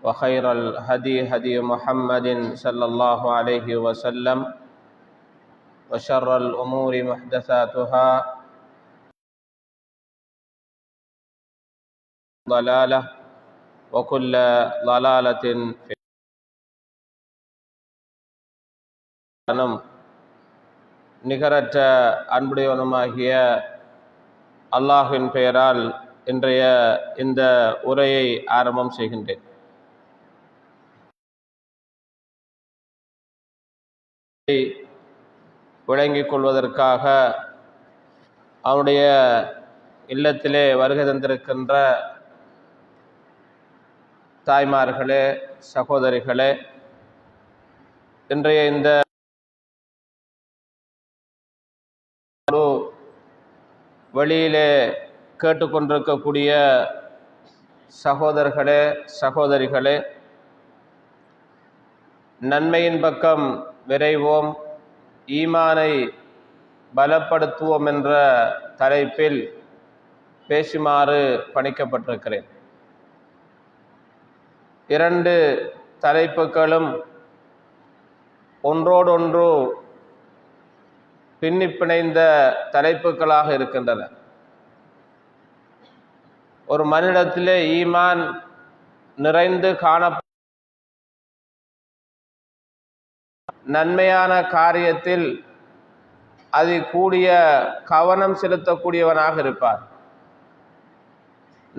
وخير الهدي هدي محمد صلى الله عليه وسلم وشر الأمور محدثاتها ضلالة وكل ضلالة في النار. நிகரற்ற அன்புடையவனுமாகிய அல்லாஹ்வின் பெயரால் இன்றைய இந்த உரையை ஆரம்பம் செய்கின்றேன். விளங்கிக் கொள்வதற்காக அவனுடைய இல்லத்திலே வருகை தந்திருக்கின்ற தாய்மார்களே, சகோதரிகளே, இன்றைய இந்த வெளியிலே கேட்டுக்கொண்டிருக்கக்கூடிய சகோதரர்களே, சகோதரிகளே, நன்மையின் பக்கம் விரைவோம், ஈமானை பலப்படுத்துவோம் என்ற தலைப்பில் பேசுமாறு பணிக்கப்பட்டிருக்கிறேன். இரண்டு தலைப்புகளும் ஒன்றோடொன்று பின்னி பிணைந்த தலைப்புகளாக இருக்கின்றன. ஒரு மனிதத்திலே ஈமான் நிறைந்து நன்மையான காரியத்தில் அதிகூடிய கவனம் செலுத்தக்கூடியவனாக இருப்பார்.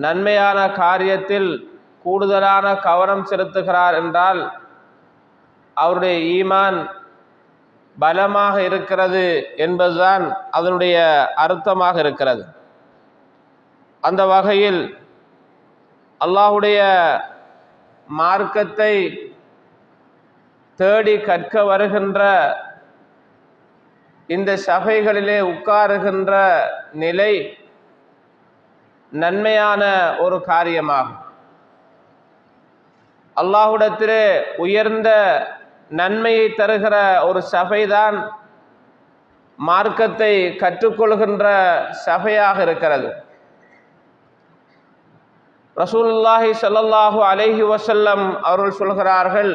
நன்மையான காரியத்தில் கூடுதலான கவனம் செலுத்துகிறார் என்றால் அவருடைய ஈமான் பலமாக இருக்கிறது என்பதுதான் அதனுடைய அர்த்தமாக இருக்கிறது. அந்த வகையில் அல்லாஹ்வுடைய மார்க்கத்தை தேடி கற்க வருகின்ற இந்த சபைகளிலே உட்காருகின்ற நிலை நன்மையான ஒரு காரியமாகும். அல்லாஹ்விடத்திலே உயர்ந்த நன்மையை தருகிற ஒரு சபைதான் மார்க்கத்தை கற்றுக்கொள்கின்ற சபையாக இருக்கிறது. ரசூலுல்லாஹி ஸல்லல்லாஹு அலைஹி வஸல்லம் அவர்கள் சொல்கிறார்கள்,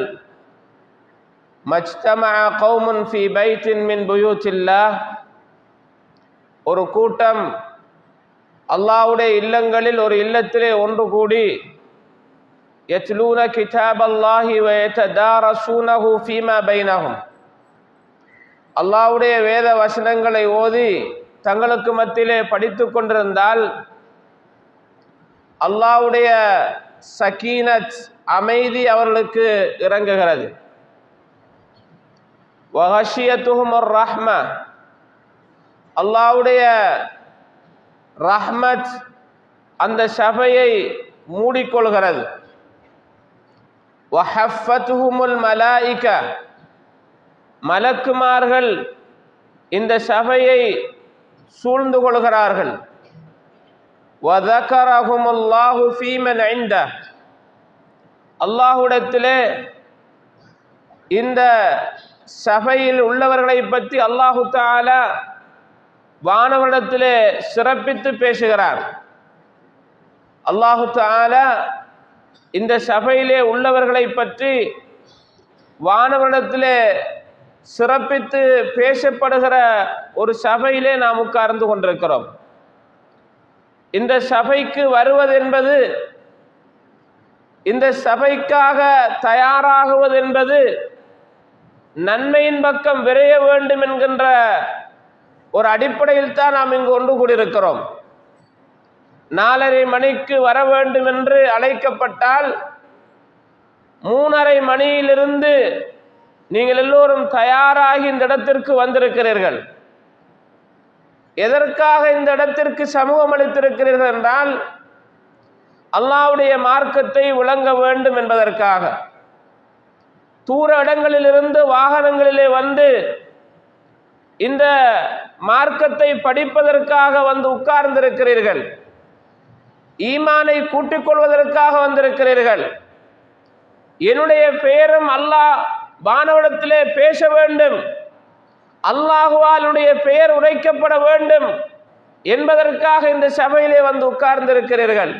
மஜ்தமஅ கௌமுன் ஃபீ பைத்தின் மின் புயூத்தில்லாஹ், ஒரு கூட்டம் அல்லாஹ்வுடைய இல்லங்களில் ஒரு இல்லத்திலே ஒன்று கூடி, யத்லூன கிதாபல்லாஹி வ யததாரஸூனஹு ஃபீமா பைனஹும், அல்லாஹ்வுடைய வேத வசனங்களை ஓதி தங்களுக்கு மத்தியிலே படித்து கொண்டிருந்தால் அல்லாஹ்வுடைய சகீனத், அமைதி அவர்களுக்கு இறங்குகிறது. வஹஷியத்துஹுமுர் ரஹ்மா, அல்லாஹ்வுடைய ரஹ்மத் அந்த சபையை மூடிக்கொள்கிறது. வஹஃபத்துஹுமுல் மலாயிகா, மலக்குமார்கள் இந்த சபையை சூழ்ந்து கொள்கிறார்கள். வதகரஹுமுல்லாஹு ஃபீமன் இன்தஹ், அல்லாஹ்விடத்திலே இந்த சபையில் உள்ளவர்களை பற்றி அல்லாஹு தஆலா வானவரிடத்திலே சிறப்பித்து பேசுகிறார். அல்லாஹு தஆலா இந்த சபையிலே உள்ளவர்களை பற்றி வானவரிடத்திலே சிறப்பித்து பேசப்படுகிற ஒரு சபையிலே நாம் உட்கார்ந்து கொண்டிருக்கிறோம். இந்த சபைக்கு வருவது என்பது, இந்த சபைக்காக தயாராகுவது என்பது நன்மையின் பக்கம் விரைய வேண்டும் என்கின்ற ஒரு அடிப்படையில் தான் நாம் இங்கு ஒன்று கூடியிருக்கிறோம். 4:30 மணிக்கு வர வேண்டும் என்று அழைக்கப்பட்டால் 3:30 மணியிலிருந்து நீங்கள் எல்லோரும் தயாராகி இந்த இடத்திற்கு வந்திருக்கிறீர்கள். எதற்காக இந்த இடத்திற்கு சமூகம் அளித்திருக்கிறீர்கள் என்றால் அல்லாஹ்வுடைய மார்க்கத்தை விளங்க வேண்டும் என்பதற்காக. தூர இடங்களிலிருந்து வாகனங்களிலே வந்து இந்த மார்க்கத்தை படிப்பதற்காக வந்து உட்கார்ந்திருக்கிறீர்கள். ஈமானை கூட்டிக் கொள்வதற்காக வந்திருக்கிறீர்கள். என்னுடைய பெயரும் அல்லாஹ் வானவடத்திலே பேச வேண்டும், அல்லாஹுவாலுடைய பெயர் உரைக்கப்பட வேண்டும் என்பதற்காக இந்த சபையிலே வந்து உட்கார்ந்திருக்கிறீர்கள்.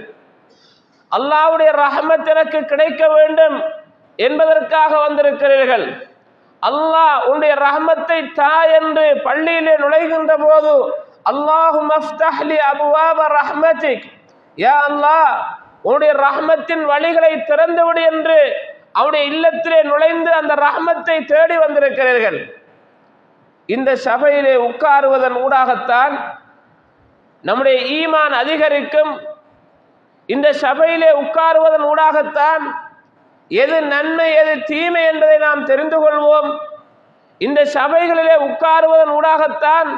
அல்லாஹ்வுடைய ரஹ்மத் எனக்கு கிடைக்க வேண்டும் என்பதற்காக வந்திருக்கிறீர்கள். அல்லாஹ் உன்னுடைய ரஹ்மத்தை தா என்று பள்ளியிலே நுழைகின்ற போது அல்லாஹும்ம ஃப்தஹ் லி அப்வாப ரஹ்மத்திக், யா அல்லாஹ் உன்னுடைய ரஹ்மத்தின் வழிகளை திறந்து விடு என்று அவருடைய இல்லத்திலே நுழைந்து அந்த ரஹ்மத்தை தேடி வந்திருக்கிறீர்கள். இந்த சபையிலே உட்காருவதன் ஊடாகத்தான் நம்முடைய ஈமான் அதிகரிக்கும். இந்த சபையிலே உட்காருவதன் ஊடாகத்தான் எது நன்மை எது தீமை என்பதை நாம் தெரிந்து கொள்வோம். இந்த சபைகளிலே உட்காருவதன் ஊடாகத்தான்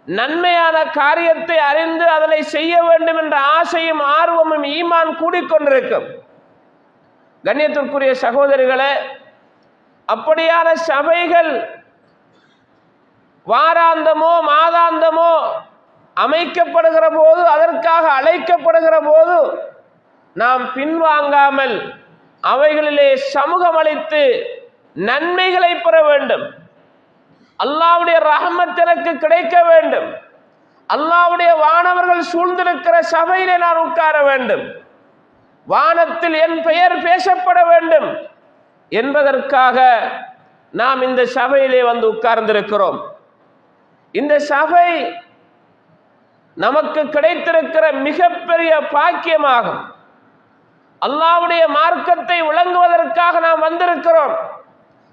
நன்மையான காரியத்தை அறிந்து அதனை செய்ய வேண்டும் என்ற ஆசையும் ஆர்வமும் ஈமான் கூடிக்கொண்டிருக்கும். கண்ணியத்திற்குரிய சகோதரிகளே, அப்படியான சபைகள் வாராந்தமோ மாதாந்தமோ அமைக்கப்படுகிற போது, அதற்காக அழைக்கப்படுகிற போது நாம் பின்வாங்காமல் அவைகளிலே சமூகம் அளித்து நன்மைகளை பெற வேண்டும். அல்லாஹ்வுடைய ரஹ்மத் எனக்கு கிடைக்க வேண்டும், அல்லாஹ்வுடைய வானவர்கள் சூழ்ந்திருக்கிற சபையிலே நான் உட்கார வேண்டும், வானத்தில் என் பெயர் பேசப்பட வேண்டும் என்பதற்காக நாம் இந்த சபையிலே வந்து உட்கார்ந்திருக்கிறோம். இந்த சபை நமக்கு கிடைத்திருக்கிற மிகப்பெரிய பாக்கியமாகும். அல்லாஹ்வுடைய மார்க்கத்தை விளங்குவதற்காக நாம் வந்திருக்கிறோம்.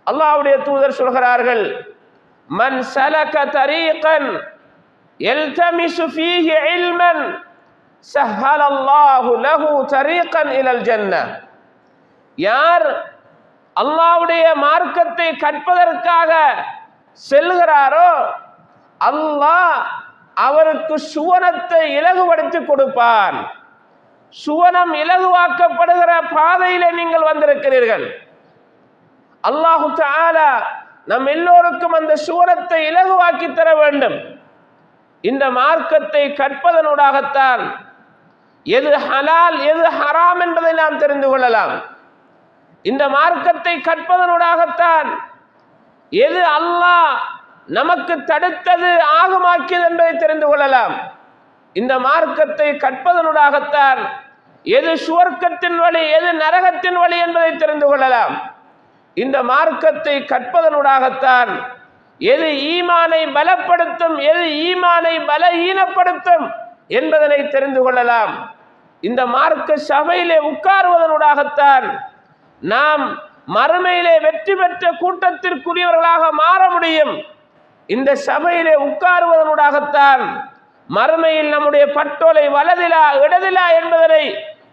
அல்லாஹ்வுடைய தூதர் சொல்கிறார்கள், மன் சலக தரீகன் யல்தமிசு ஃபீஹி இல்மன் ஸஹ்ஹலல்லாஹு லஹு தரீகன் இலல் ஜன்னah. யார் அல்லாஹ்வுடைய மார்க்கத்தை கற்பதற்காக செல்கிறாரோ அல்லாஹ் அவருக்கு சுவனத்தை இலகுபடுத்தி கொடுப்பான். சுவனம் இலகுவாக்கப்படுகிற பாதையிலே நீங்கள் வந்திருக்கிறீர்கள். அல்லாஹு தஆலா நம் எல்லோருக்கும் அந்த சுவனத்தை இலகுவாக்கி தர வேண்டும். இந்த மார்க்கத்தை கற்பதனூடாகத்தான் எது ஹலால் எது ஹராம் என்பதை நாம் தெரிந்து கொள்ளலாம். இந்த மார்க்கத்தை கற்பதனூடாகத்தான் எது அல்லாஹ் நமக்கு தடுத்தது ஆகமாக்கியது என்பதை தெரிந்து கொள்ளலாம். இந்த மார்க்கத்தை கற்பதனூடாகத்தான் எது சுவர்க்கத்தின் வழி எது நரகத்தின் வழி என்பதை தெரிந்து கொள்ளலாம். இந்த மார்க்கத்தை கற்பதனூடாகத்தான் எது ஈமானை பலப்படுத்தும் எது ஈமானை பலஹீனப்படுத்தும் என்பதனை தெரிந்து கொள்ளலாம். இந்த மார்க்க சபையிலே உட்காருவதனூடாகத்தான் நாம் மறுமையிலே வெற்றி பெற்ற கூட்டத்திற்குரியவர்களாக மாற முடியும். இந்த சபையிலே உட்காருவதனூடாகத்தான் மறுமையில் நம்முடைய பட்டோலை வலதிலா இடதிலா என்பதனை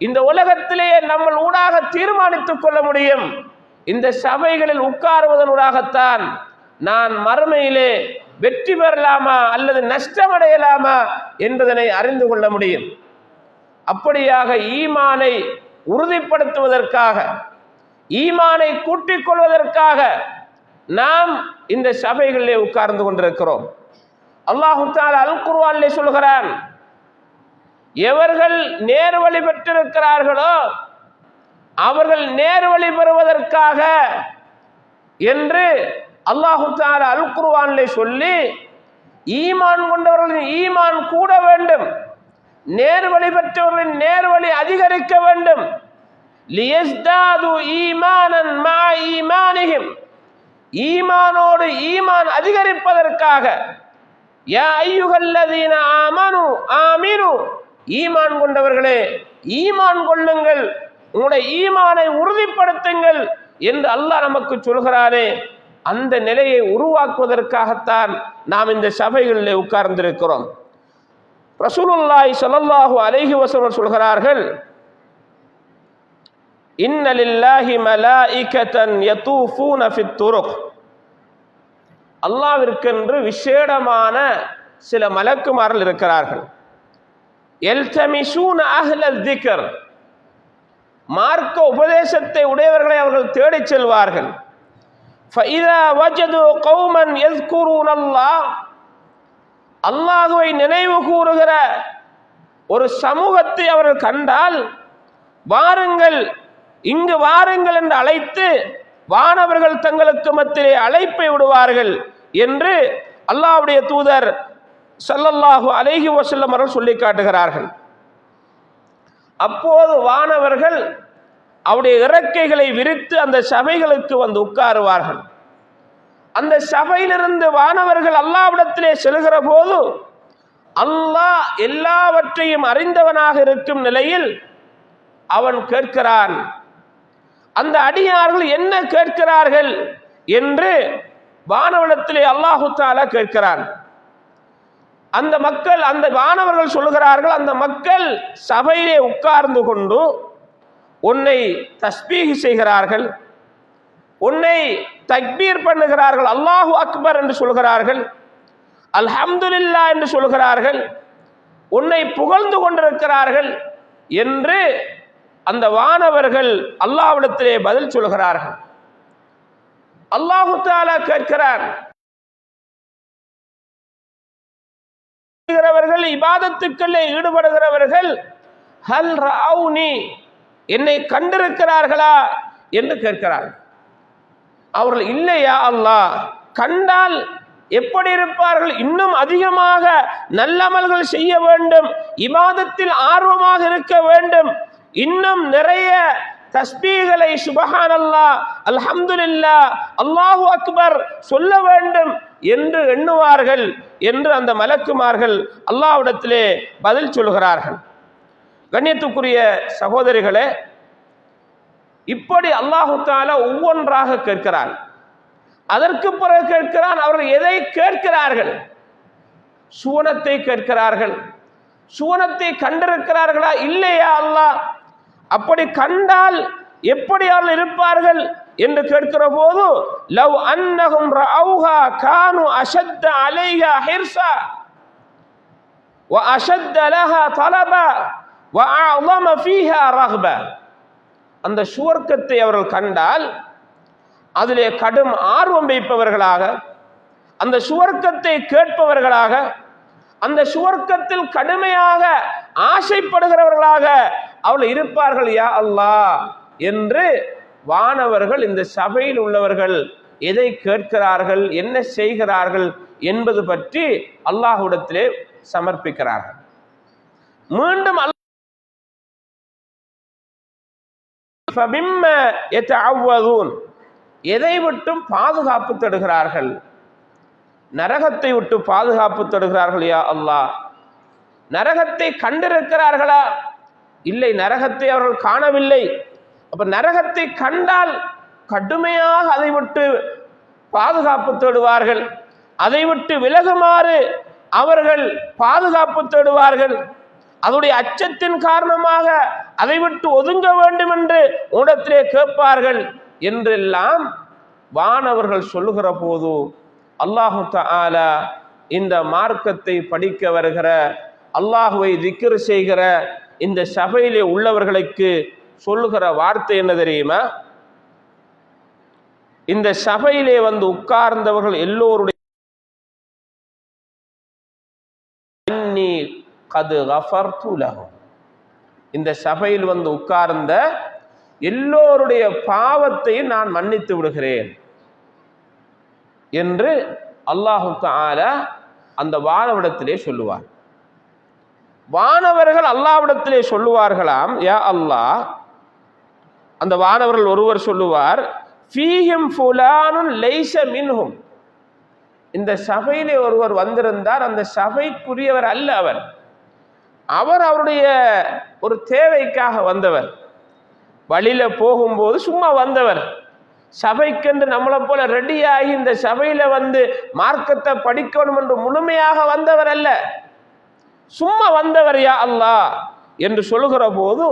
இந்த உலகத்திலேயே நம்ம ஊடாக தீர்மானித்துக் கொள்ள முடியும். இந்த சபைகளில் உட்காருவதனூடாகத்தான் நான் மறுமையிலே வெற்றி பெறலாமா அல்லது நஷ்டமடையலாமா என்பதனை அறிந்து கொள்ள முடியும். அப்படியாக ஈமானை உறுதிப்படுத்துவதற்காக ஈமானை கூட்டிக் கொள்வதற்காக நாம் இந்த சபைகளிலே உட்கார்ந்து கொண்டிருக்கிறோம். அல்லாஹு தஆலா அல் குர்ஆனிலே சொல்கிறான், எவர்கள் நேர்வழி பெற்றிருக்கிறார்களோ அவர்கள் நேர்வழி பெறுவதற்காக என்று அல்லாஹு தஆலா அல் குர்ஆனிலே சொல்லி ஈமான் கொண்டவர்களின் ஈமான் கூட வேண்டும், நேர்வழி பெற்றவர்களின் நேர்வழி அதிகரிக்க வேண்டும். லியஸ்தாது ஈமானன் மா ஈமானிஹிம், ஈமானோடு ஈமான் அதிகரிப்பதற்காக யா அய்யுஹல்லதீன ஆமனு ஆமினு, ஈமான் கொண்டவர்களே ஈமான் கொள்ளுங்கள், உங்களுடைய ஈமானை உறுதிப்படுத்துங்கள் என்று அல்லாஹ் நமக்கு சொல்கிறாரே, அந்த நிலையை உருவாக்குவதற்காகத்தான் நாம் இந்த சபைகளிலே உட்கார்ந்திருக்கிறோம். ரசூலுல்லாஹி ஸல்லல்லாஹு அலைஹி வஸல்லம் சொல்கிறார்கள், இன்ன லில்லாஹி மலாயிகத்தன் யதூஃபூன ஃபித் துருக், அல்லாஹ்விற்கென்று விசேடமான சில மலக்குமார்கள் இருக்கிறார்கள். யல்தமிஷூன அஹ்லல் திக்ர், மார்க்க உபதேசத்தை உடையவர்களை அவர்கள் தேடிச் செல்வார்கள். ஃபஇதா வஜது கௌமன் யஸ்குரூனல்லாஹ், அல்லாஹ்வை நினைவு கூறுகிற ஒரு சமூகத்தை அவர்கள் கண்டால், வாருங்கள் இங்கு வாருங்கள் என்று அழைத்து வானவர்கள் தங்களுக்கு மத்தியிலே அழைப்பை விடுவார்கள் என்று அல்லாஹ்வுடைய தூதர் ஸல்லல்லாஹு அலைஹி வஸல்லம் அவர்கள் சொல்லி காட்டுகிறார்கள். அப்போது வானவர்கள் அவருடைய இறக்கைகளை விரித்து அந்த சபைகளுக்கு வந்து உட்காருவார்கள். அந்த சபையிலிருந்து வானவர்கள் அல்லாஹ்விடத்திலே செல்கிற போது அல்லாஹ் எல்லாவற்றையும் அறிந்தவனாக இருக்கும் நிலையில் அவன் கேட்கிறான். அந்த அடியார்கள் என்ன கேட்கிறார்கள் என்று வானவரிடத்திலே அல்லாஹு தஆலா கேட்கிறான். அந்த மக்கள், அந்த வானவர்கள் சொல்லுகிறார்கள், அந்த மக்கள் சபையிலே உட்கார்ந்து கொண்டு உன்னை தஸ்பீஹ் செய்கிறார்கள், உன்னை தக்பீர் பண்ணுகிறார்கள், அல்லாஹு அக்பர் என்று சொல்கிறார்கள், அல்ஹம்துலில்லாஹ் என்று சொல்கிறார்கள், உன்னை புகழ்ந்து கொண்டிருக்கிறார்கள் என்று அந்த வானவர்கள் அல்லாஹ்விடத்திலே பதில் சொல்கிறார்கள். அல்லாஹு தஆலா கேட்கிறார், இபாதத்துக்களிலே ஈடுபடுகிறவர்கள் ஹல் ரஅவுனி, என்னை கண்டிருக்கிறார்களா என்று கேட்கிறார். அவர்கள் இல்லையா அல்லாஹ், கண்டால் எப்படி இருப்பார்கள், இன்னும் அதிகமாக நல்லமல்கள் செய்ய வேண்டும், இபாதத்தில் ஆர்வமாக இருக்க வேண்டும், இன்னும் நிறைய தஸ்பீகளை சுபஹானல்லாஹ் அல்ஹம்துலில்லாஹ் அல்லாஹு அக்பர் சொல்ல வேண்டும் என்று எண்ணுவார்கள் என்று அந்த மலக்குமார்கள் அல்லாஹ்விடத்திலே பதில் சொல்கிறார்கள். கண்ணியத்துக்குரிய சகோதரிகளே, இப்படி அல்லாஹு தஆலா ஒவ்வொன்றாக கேட்கிறான். அதற்கு பிறகு கேட்கிறான், அவர்கள் எதை கேட்கிறார்கள்? சுவனத்தை கேட்கிறார்கள். சுவனத்தை கண்டிருக்கிறார்களா? இல்லையா அல்லாஹ், அப்படி கண்டால் எப்படி அவர்கள் இருப்பார்கள் என்று கேட்கிற போது லவ் அன்னஹும் ரஅவுஹா கானு அஷத்த அலைஹா ஹிர்ஸா வ அஷத்த லஹா தலபா வ அஅஸம ஃபீஹா ரஹ்பா, அந்த சுவர்க்கத்தை அவர்கள் கண்டால் அதிலே கடும் ஆர்வம் வைப்பவர்களாக, அந்த சுவர்க்கத்தை கேட்பவர்களாக, அந்த சுவர்க்கத்தில் கடுமையாக ஆசைப்படுகிறவர்களாக அவர்கள் இருப்பார்கள் யா அல்லாஹ் என்று வானவர்கள் இந்த சபையில் உள்ளவர்கள் எதை கேட்கிறார்கள், என்ன செய்கிறார்கள் என்பது பற்றி அல்லாஹ்விடத்திலே சமர்ப்பிக்கிறார்கள். மீண்டும் எதை விட்டும் பாதுகாப்பு தருகிறார்கள்? நரகத்தை விட்டு பாதுகாப்பு தருகிறார்கள் யா அல்லாஹ். நரகத்தை கண்டிருக்கிறார்களா? இல்லை, நரகத்தை அவர்கள் காணவில்லை. அப்ப நரகத்தை கண்டால் கடுமையாக அதை விட்டு பாதுகாப்பு தேடுவார்கள், அதை விட்டு விலகுமாறு அவர்கள் பாதுகாப்பு தேடுவார்கள், அதனுடைய அச்சத்தின் காரணமாக அதை விட்டு ஒதுங்க வேண்டும் என்று உடத்திலே கேட்பார்கள் என்றெல்லாம் வானவர்கள் சொல்லுகிற போது அல்லாஹு தஆலா இந்த மார்க்கத்தை படிக்க வருகிற, அல்லாஹுவை திக்ர் செய்கிற இந்த சபையிலே உள்ளவர்களுக்கு சொல்லுகிற வார்த்தை என்ன தெரியுமா? இந்த சபையிலே வந்து உட்கார்ந்தவர்கள் எல்லோருடைய இந்த சபையில் வந்து உட்கார்ந்த எல்லோருடைய பாவத்தையும் நான் மன்னித்து விடுகிறேன் என்று அல்லாஹு தஆலா அந்த வானவரிடத்திலே சொல்லுவார். வானவர்கள் அல்லாஹ்விடத்திலே சொல்லுவார்களாம், யா அல்லாஹ், அந்த வானவர்கள் ஒருவர் சொல்லுவார், ஃபீஹிம் ஃபுலானுன் லைஸ மின்ஹும், இந்த சபையிலே ஒருவர் வந்திருந்தார், அந்த சபைக்குரியவர் அல்ல அவர், அவர் அவருடைய ஒரு தேவைக்காக வந்தவர், வழியில போகும்போது சும்மா வந்தவர், சபைக்கென்று நம்மளை போல ரெடியாகி இந்த சபையில வந்து மார்க்கத்தை படிக்கணும் என்று முழுமையாக வந்தவர் அல்ல, சும்மா வந்தவர் யா அல்லாஹ் என்று சொல்லுகிற போது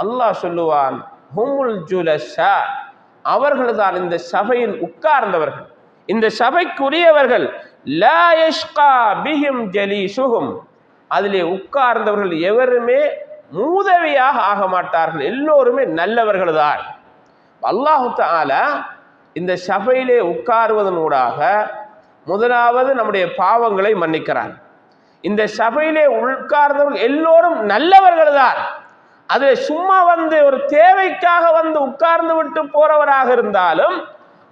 அல்லாஹ் சொல்லுவான், ஹுமுல் ஜுலஸா, அவர்கள் தான் இந்த சபையில் உட்கார்ந்தவர்கள், இந்த சபைக்குரியவர்கள், லா யஷ்கா பிஹிம் ஜலீசுஹும், அதிலே உட்கார்ந்தவர்கள் எவருமே மூதவியாக ஆக மாட்டார்கள், எல்லோருமே நல்லவர்கள் தான். அல்லாஹு தஆலா இந்த சபையிலே உட்காருவதனூடாக முதலாவது நம்முடைய பாவங்களை மன்னிக்கிறான். இந்த சபையிலே உட்கார்ந்தவர்கள் எல்லோரும் நல்லவர்கள் தான், அதில் சும்மா வந்து ஒரு தேவைக்காக வந்து உட்கார்ந்து விட்டு போறவராக இருந்தாலும்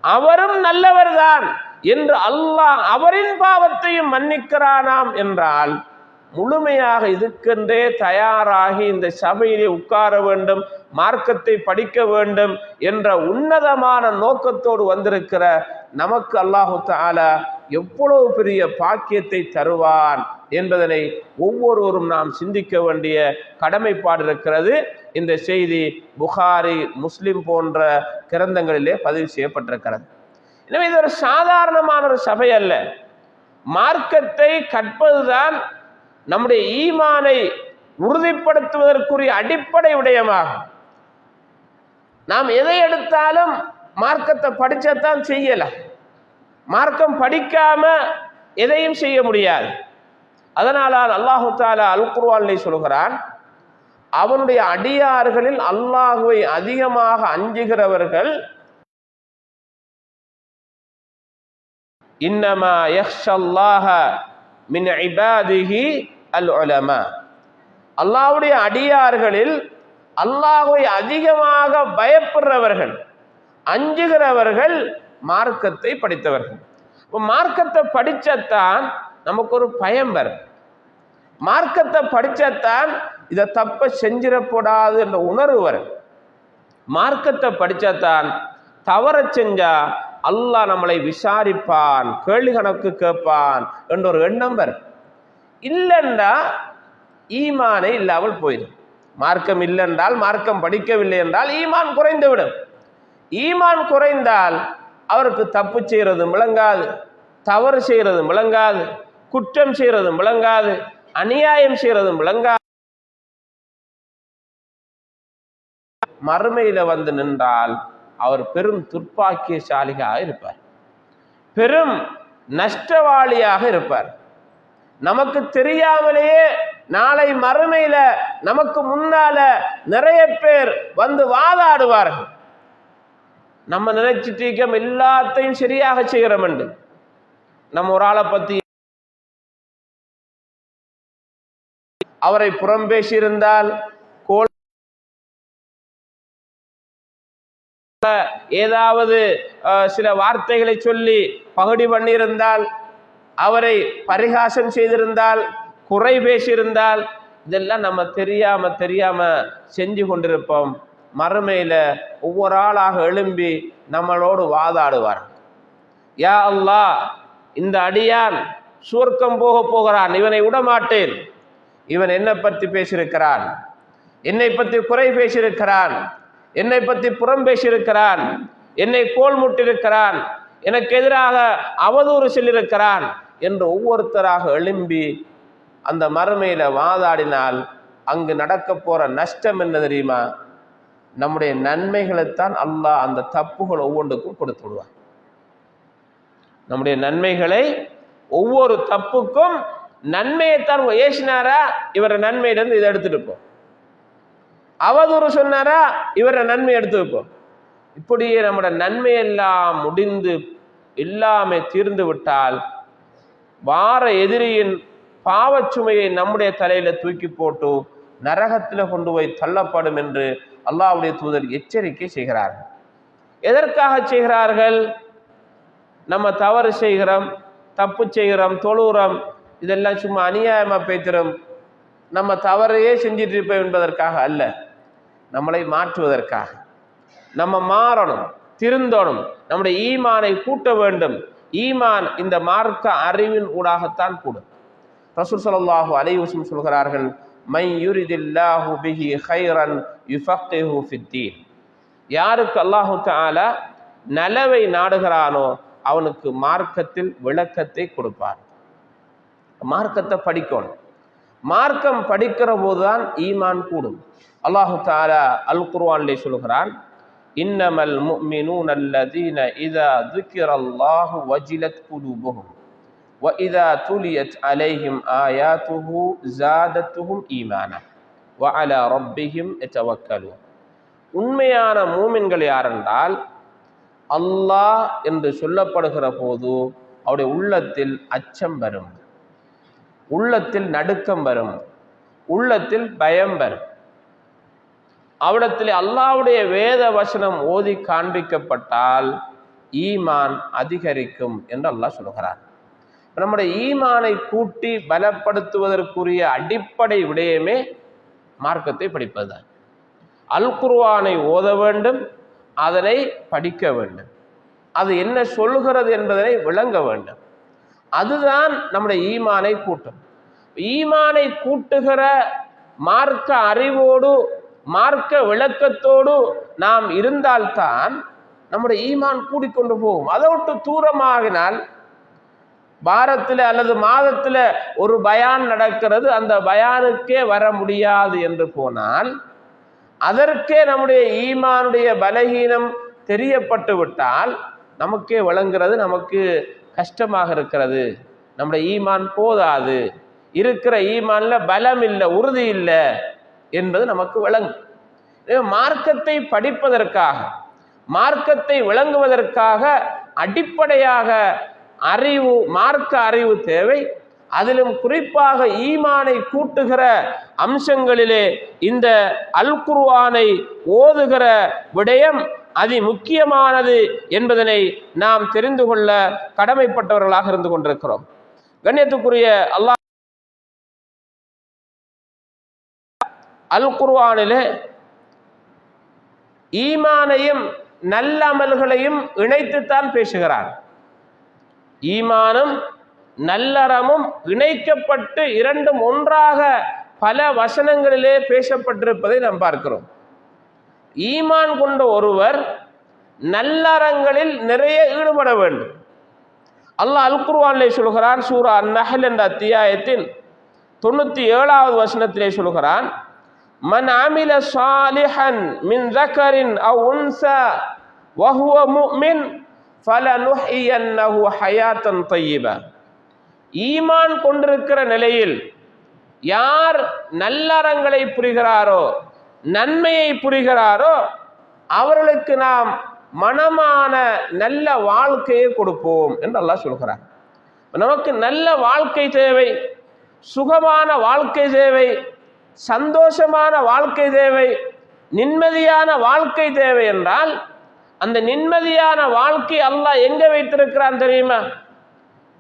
அவரும் நல்லவர் தான் என்று அல்லாஹ் அவரின் பாவத்தையும் மன்னிக்கிறானாம் என்றால் முழுமையாக இதுக்கென்றே தயாராகி இந்த சபையிலே உட்கார வேண்டும், மார்க்கத்தை படிக்க வேண்டும் என்ற உன்னதமான நோக்கத்தோடு வந்திருக்கிற நமக்கு அல்லாஹு தஆலா எவ்வளவு பெரிய பாக்கியத்தை தருவான் என்பதனை ஒவ்வொருவரும் நாம் சிந்திக்க வேண்டிய கடமைப்பாடு இருக்கிறது. இந்த செய்தி புகாரி, முஸ்லிம் போன்ற கிரந்தங்களிலே பதிவு செய்யப்பட்டிருக்கிறது. எனவே இது ஒரு சாதாரணமான ஒரு சபை அல்ல. மார்க்கத்தை கற்பதுதான் நம்முடைய ஈமானை உறுதிப்படுத்துவதற்குரிய அடிப்படை விடயமாகும். நாம் எதை எடுத்தாலும் மார்க்கத்தை படிச்சத்தான் செய்யலாம். மார்க்கம் படிக்காம எதையும் செய்ய முடியாது. அதனால் அல்லாஹு தஆலா அல் குர்ஆனிலே சொல்கிறான், அவனுடைய அடியார்களில் அல்லாஹுவை அதிகமாக அஞ்சுகிறவர்கள் இன்னமா யக்ஷல்லாஹ மின் இபாதிஹி அல் உலமா, அல்லாஹ்வுடைய அடியார்களில் அல்லாஹ்வை அதிகமாக பயப்படுறவர்கள், அஞ்சுகிறவர்கள் மார்க்கத்தை படித்தவர்கள். மார்க்கத்தை படிச்சத்தான் நமக்கு ஒரு பயம் வரும். மார்க்கத்தை படிச்சத்தான் இதை தப்ப செஞ்சிடக்கூடாது என்ற உணர்வு வரும். மார்க்கத்தை படிச்சத்தான் தவற செஞ்சா அல்லாஹ் நம்மளை விசாரிப்பான், கேள்வி கணக்கு கேட்பான் என்ற ஒரு எண்ணம் வரும். இல்லைண்டா ஈமானை இல்லாமல் போயிடும். மார்க்கம் இல்லைன்றால், மார்க்கம் படிக்கவில்லை என்றால் ஈமான் குறைந்துவிடும். ஈமான் குறைந்தால் அவருக்கு தப்பு செய்யறதும் விளங்காது, தவறு செய்யறதும் விளங்காது, குற்றம் செய்யறதும் விளங்காது, அநியாயம் செய்யறதும் விளங்காது. மறுமையில வந்து நின்றால் அவர் பெரும் துர்ப்பாக்கியசாலியாக இருப்பார், பெரும் நஷ்டவாளியாக இருப்பார். நமக்கு தெரியாமலேயே நாளை மறுமையில நமக்கு முன்னால நிறைய பேர் வந்து வாதாடுவார்கள். நம்ம நினைச்சிட்டு இருக்கோம் எல்லாத்தையும் சரியாக செய்கிறோம் என்று. நம்ம ஒரு ஆளை பத்தி அவரை புறம் பேசியிருந்தால், ஏதாவது சில வார்த்தைகளை சொல்லி பகுடி பண்ணியிருந்தால், அவரை பரிகாசம் செய்திருந்தால், குறை பேசியிருந்தால், இதெல்லாம் நம்ம தெரியாம செஞ்சு கொண்டிருப்போம். மறுமையில ஒவ்வொரு ஆளாக எழும்பி நம்மளோடு வாதாடுவார். யா அல்லாஹ், இந்த அடியான் சுவர்க்கம் போகிறான், இவனை விடமாட்டேன். இவன் என்னை பற்றி பேசியிருக்கிறான், என்னை பற்றி குறை பேசியிருக்கிறான், என்னை பற்றி புறம் பேசியிருக்கிறான், என்னை கோல் முட்டிருக்கிறான், எனக்கு எதிராக அவதூறு சொல்லியிருக்கிறான் என்று ஒவ்வொருத்தராக எழும்பி அந்த மறுமையில வாதாடினால் அங்கு நடக்க போற நஷ்டம் என்ன தெரியுமா? நம்முடைய நன்மைகளைத்தான் அல்லாஹ் அந்த தப்புகள் ஒவ்வொன்றுக்கும் கொடுத்து விடுவான். நம்முடைய நன்மைகளை, ஒவ்வொரு தப்புக்கும் நன்மையைத்தான். ஏசினாரா, இவர நன்மையிலிருந்து இதை எடுத்துருப்போம். அவதூறு சொன்னாரா, இவர நன்மை எடுத்துருப்போம். இப்படியே நம்முடைய நன்மையெல்லாம் முடிந்து எல்லாமே தீர்ந்து விட்டால் வார எதிரியின் பாவச்சுமையை நம்முடைய தலையில தூக்கி போட்டு நரகத்தில் கொண்டு போய் தள்ளப்படும் என்று அல்லாஹ்வுடைய தூதர் எச்சரிக்கை செய்கிறார்கள். எதற்காக செய்கிறார்கள்? நம்ம தவறு செய்கிறோம், தப்பு செய்கிறோம், தொழுகிறோம், இதெல்லாம் சும்மா அநியாயமா பேசுகிறோம், நம்ம தவறையே செஞ்சிட்டு இருப்போம் என்பதற்காக அல்ல, நம்மளை மாற்றுவதற்காக. நம்ம மாறணும், திருந்தணும், நம்முடைய ஈமானை கூட்ட வேண்டும். ஈமான் இந்த மார்க்க அறிவின் ஊடாகத்தான் கூடும். ரசூல் ஸல்லல்லாஹு அலைஹி வஸல்லம் சொல்கிறார்கள், மை யுரிதில்லாஹு பிஹி கைரன் யுஃபக்கிஹு ஃபித்தீன். யாருக்கு அல்லாஹு தஆலா நலவை நாடுகிறானோ அவனுக்கு மார்க்கத்தில் விளக்கத்தை கொடுப்பார். மார்க்கத்தை படிக்கணும். மார்க்கம் படிக்கிற போதுதான் ஈமான் கூடும். அல்லாஹு தஆலா அல் குர்ஆனிலே சொல்கிறான், இன்னமல் முஃமினூன அல்லதீன இதா ذுக்கிரல்லாஹு வஜிலத் குலூபுஹும் وإذا تليت عليهم آياته زادتهم ஈமானா وعلى ربهم يتوكلون. உண்மையான மூமின்கள் யாரென்றால், அல்லாஹ் என்று சொல்லப்படுகிற போது அவருடைய உள்ளத்தில் அச்சம் வரும், உள்ளத்தில் நடுக்கம் வரும், உள்ளத்தில் பயம் வரும். அவிடத்தில் அல்லாஹ்வுடைய வேத வசனம் ஓதி காண்பிக்கப்பட்டால் ஈமான் அதிகரிக்கும் என்று அல்லாஹ் சொல்கிறார். நம்முடைய ஈமானை கூட்டி பலப்படுத்துவதற்குரிய அடிப்படை விடயமே மார்க்கத்தை படிப்பதுதான். அல் குர்ஆனை ஓத வேண்டும், அதனை படிக்க வேண்டும், அது என்ன சொல்லுகிறது என்பதனை விளங்க வேண்டும். அதுதான் நம்முடைய ஈமானை கூட்டும். ஈமானை கூட்டுகிற மார்க்க அறிவோடு மார்க்க விளக்கத்தோடு நாம் இருந்தால்தான் நம்முடைய ஈமான் கூடிக்கொண்டு போகும். அதை விட்டு தூரமாகினால், வாரத்தில் அல்லது மாதத்தில் ஒரு பயான் நடக்கிறது, அந்த பயானுக்கே வர முடியாது என்று போனால், அதற்கே நம்முடைய ஈமானுடைய பலகீனம் தெரியப்பட்டு விட்டால் நமக்கே விளங்குறது, நமக்கு கஷ்டமாக இருக்கிறது, நம்முடைய ஈமான் போதாது, இருக்கிற ஈமான்ல பலம் இல்லை, உறுதி இல்லை என்பது நமக்கு விளங்கும். மார்க்கத்தை படிப்பதற்காக, மார்க்கத்தை விளங்குவதற்காக அடிப்படையாக அறிவு, மார்க்க அறிவு தேவை. அதிலும் குறிப்பாக ஈமானை கூட்டுகிற அம்சங்களிலே இந்த அல் குர்ஆனை ஓதுகிற விடயம் அதி முக்கியமானது என்பதனை நாம் தெரிந்து கொள்ள கடமைப்பட்டவர்களாக இருந்து கொண்டிருக்கிறோம். கண்ணியத்துக்குரிய அல்லாஹ் அல் குர்ஆனிலே ஈமானையும் நல்ல அமல்களையும் இணைத்துத்தான் பேசுகிறார். ஈமானும் நல்லறமும் இணைக்கப்பட்டு இரண்டும் ஒன்றாக பல வசனங்களிலே பேசப்பட்டிருப்பதை நாம் பார்க்கிறோம். ஈமான் கொண்ட ஒருவர் நல்லறங்களில் நிறைய ஈடுபட வேண்டும். அல்லாஹ் அல் குர்ஆனிலே சொல்கிறான், சூரா அன்-நஹ்ல் என்ற அத்தியாயத்தின் 97வது வசனத்திலே சொல்கிறான், மன் அமில சாலிஹன் மின் ذكரின் அவ் உன்ஸா வஹுவ முஃமின் ஃபலனுஹ்யியன்னஹு ஹயாத்தன் தய்யிபா. ஈமான் கொண்டிருக்கிற நிலையில் யார் நல்லறங்களை புரிகிறாரோ, நன்மையை புரிகிறாரோ, அவர்களுக்கு நாம் மனமான நல்ல வாழ்க்கையை கொடுப்போம் என்று அல்லாஹ் சொல்கிறார். நமக்கு நல்ல வாழ்க்கை தேவை, சுகமான வாழ்க்கை தேவை, சந்தோஷமான வாழ்க்கை தேவை, நிம்மதியான வாழ்க்கை தேவை என்றால் அந்த நிம்மதியான வாழ்க்கை அல்லாஹ் எங்க வைத்திருக்கிறான் தெரியுமா?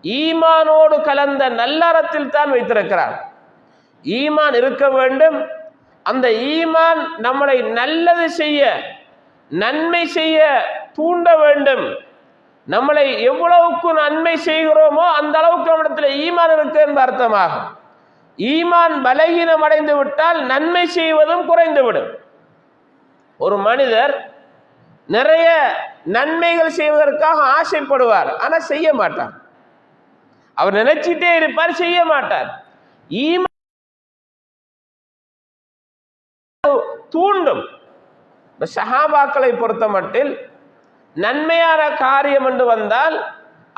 ஈமானோடு கலந்த நல்லறத்தில் தான் வைத்திருக்கிறார். ஈமான் இருக்க வேண்டும். அந்த ஈமான் நம்மளை நல்லது செய்ய, நன்மை செய்ய தூண்ட வேண்டும். நம்மளை எவ்வளவுக்கு நன்மை செய்கிறோமோ அந்த அளவுக்கு நம்மிடத்தில் ஈமான் இருக்கு என்று அர்த்தமாகும். ஈமான் பலகீனம் அடைந்து விட்டால் நன்மை செய்வதும் குறைந்துவிடும். ஒரு மனிதர் நிறைய நன்மைகள் செய்வதற்காக ஆசைப்படுவார், ஆனால் செய்ய மாட்டார். அவர் நினைச்சிட்டே இருப்பார், செய்ய மாட்டார். ஈமான் தூண்டும். சஹாபாக்களை பொறுத்த மட்டில் நன்மையான காரியம் என்று வந்தால்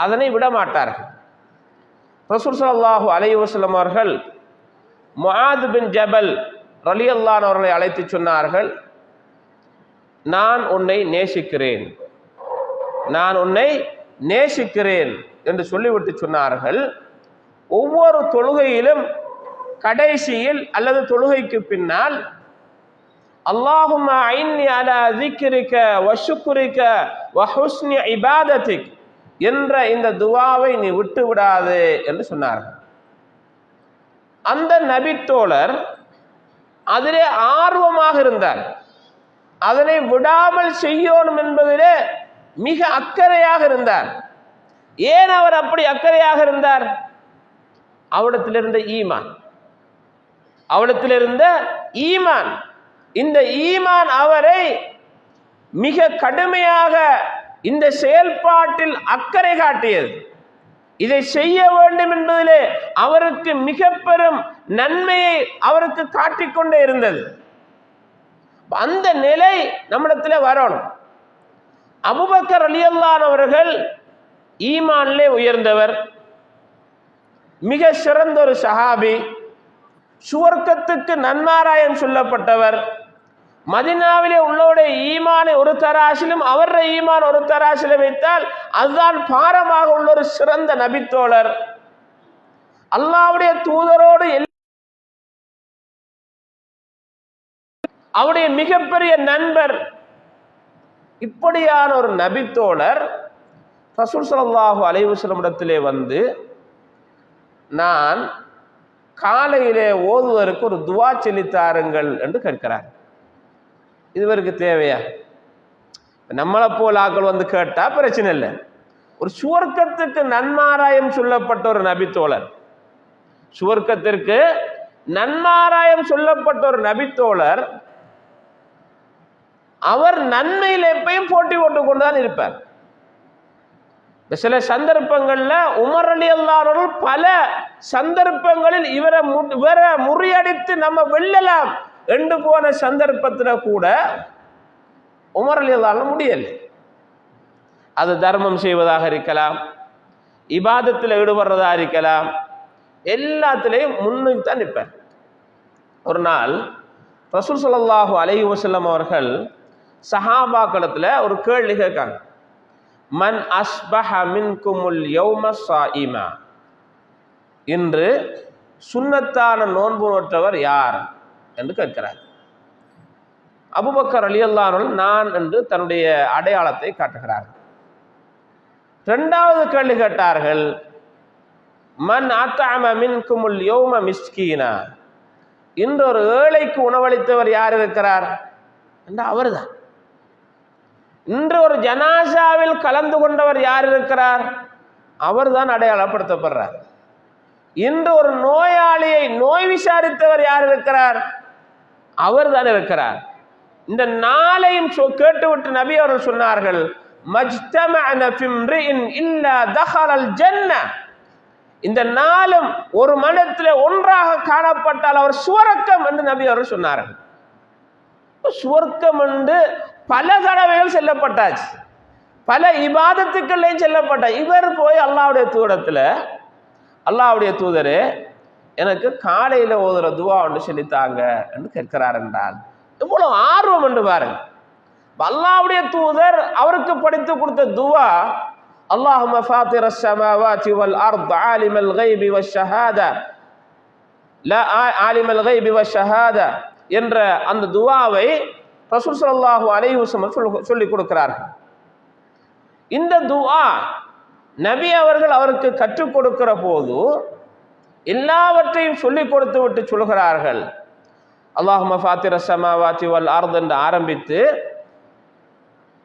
அதனை விட மாட்டார்கள். ரசூல் ஸல்லல்லாஹு அலைஹி வஸல்லம் அவர்கள் முஆத் பின் ஜபல் ரலியல்லாஹு அன்ஹு அவர்களை அழைத்து சொன்னார்கள், நான் உன்னை நேசிக்கிறேன், நான் உன்னை நேசிக்கிறேன் என்று சொல்லிவிட்டு சொன்னார்கள், ஒவ்வொரு தொழுகையிலும் கடைசியில் அல்லது தொழுகைக்கு பின்னால் அல்லாஹும்ம ஐன்னி அலா ஸிக்ரிக வ ஷுக்ரிக வ ஹுஸ்னி இபாதத்திக் என்ற இந்த துஆவை நீ விட்டு விடாதே என்று சொன்னார்கள். அந்த நபித்தோழர் அதிலே ஆர்வமாக இருந்தார். அதனை விடாமல் செய்யணும் என்பதிலே மிக அக்கறையாக இருந்தார். ஏன் அவர் அப்படி அக்கறையாக இருந்தார்? அவரிடத்திலிருந்த ஈமான், அவரிடத்திலிருந்த ஈமான். இந்த ஈமான் அவரை மிக கடுமையாக இந்த செயல்பாட்டில் அக்கறை காட்டியது. இதை செய்ய வேண்டும் என்பதிலே அவருக்கு மிக பெரும் நன்மையை அவருக்கு காட்டிக்கொண்டே இருந்தது. அந்த நிலை நம்மிடத்தில் வரணும். அபூபக்கர் ரலியல்லாஹு அன்ஹு அவர்கள் ஈமானிலே உயர்ந்தவர், மிக சிறந்த ஒரு சஹாபி, சுவர்க்கத்துக்கு நன்மாராயம் சொல்லப்பட்டவர். மதீனாவிலே உள்ளவருடைய ஈமானை ஒரு தராசிலும் அவருடைய ஈமான் ஒரு தராசிலும் வைத்தால் அதுதான் பாரமாக உள்ள ஒரு சிறந்த நபித்தோழர். அல்லாஹ்வுடைய தூதரோடு அவருடைய மிகப்பெரிய நண்பர். இப்படியான ஒரு நபித்தோழர் ரசூல் ஸல்லல்லாஹு அலைஹி வஸல்லம் இடத்திலே வந்து நான் காலையிலே ஓதுவதற்கு ஒரு துவா சொல்லித்தாருங்கள் என்று கேட்கிறார். இதுவருக்கு தேவையா? நம்மளை போல் ஆக்கள் வந்து கேட்டா பிரச்சனை இல்லை. ஒரு சுவர்க்கத்துக்கு நன்மாராயம் சொல்லப்பட்ட ஒரு நபித்தோழர், சுவர்க்கத்திற்கு நன்மாராயம் சொல்லப்பட்ட ஒரு நபித்தோழர், அவர் நன்மையில் எப்பயும் போட்டி போட்டுக் கொண்டுதான் இருப்பார். சில சந்தர்ப்பங்கள்ல உமர் ரலியல்லாஹு அன்ஹு பல சந்தர்ப்பங்களில் இவரை முறியடித்து நம்ம வெல்லலாம் என்று போன சந்தர்ப்பத்தில் கூட உமர் ரலியல்லாஹு அன்ஹு முடியலை. அது தர்மம் செய்வதாக இருக்கலாம், இபாதத்தில் ஈடுபடுறதா இருக்கலாம், எல்லாத்திலையும் முன்னுக்கு தான் நிற்பார். ஒரு நாள் ரசூல் ஸல்லல்லாஹு அலைஹி வஸல்லம் அவர்கள் சஹாபாக்களத்துல ஒரு கேள்வி கேட்காங்க. மன் அஸ்பஹ மின்குமுல் யௌம ஸாயிமா, இன்று சுன்னத்தான நோன்பு நோற்றவர் யார் என்று கேட்கிறார். அபூபக்கர் ரலியல்லாஹு அன்ஹு நான் என்று தன்னுடைய அடையாளத்தை காட்டுகிறார். இரண்டாவது கேள்வி கேட்டார்கள், மன் அத்அம மின்குமுல் யௌம மிஸ்கீனா, இன்று ஒரு ஏழைக்கு உணவளித்தவர் யார் இருக்கிறார் என்று அவர்தான். இன்று ஒரு ஜனாசாவில் கலந்து கொண்டவர் யார் இருக்கிறார், அவர்தான் அடையாளப்படுத்தப்படுறார். இன்று ஒரு நோயாளியை நோய் விசாரித்தவர் யார் இருக்கிறார், அவர்தான் இருக்கிறார். இந்த நாளையும் கேட்டுவிட்டு நபி அவர்கள் சொன்னார்கள், மஜ்தமஅன ஃபிம்ரிஇன் இல்லா தஹலல் ஜன்னah, இந்த நாளும் ஒரு மனத்தில் ஒன்றாக காணப்பட்டால் அவர் சுவர்க்கம் என்று நபி அவர்கள் சொன்னார்கள். சுவர்க்கம் என்று பல தடவைகள் செல்லப்பட்டாச்சு, பல இபாதத்துக்கள்லையும் செல்லப்பட்டாச்சு. இவர் போய் அல்லாஹ்வுடைய தூதரத்துல, அல்லாஹ்வுடைய தூதரே எனக்கு காலையில ஓதுற துவா ஒன்று சொல்லித்தாங்க என்று கேட்கிறார் என்றால் இவ்வளவு ஆர்வம் என்று பாருங்க. அல்லாஹ்வுடைய தூதர் அவருக்கு படித்து கொடுத்த துவா, அல்லாஹும்ம ஃபாத்திர ஸமாவாதி வல் அர்த் ஆலிமல் கைபி வஷ்ஷஹாதா லா ஆலிமல் கைபி வஷ்ஷஹாதா என்ற அந்த துவாவை ரசூல் ஸல்லல்லாஹு அலைஹி வஸல்லம் சொல்லி கொடுக்கிறார்கள். இந்த துஆ நபி அவர்கள் அவருக்கு கற்றுக் கொடுக்கிற போது எல்லாவற்றையும் சொல்லிக் கொடுத்து விட்டு சொல்கிறார்கள், அல்லாஹும்ம ஃபாத்திர ஸமாவாதி வல் அர்த் என்று ஆரம்பித்து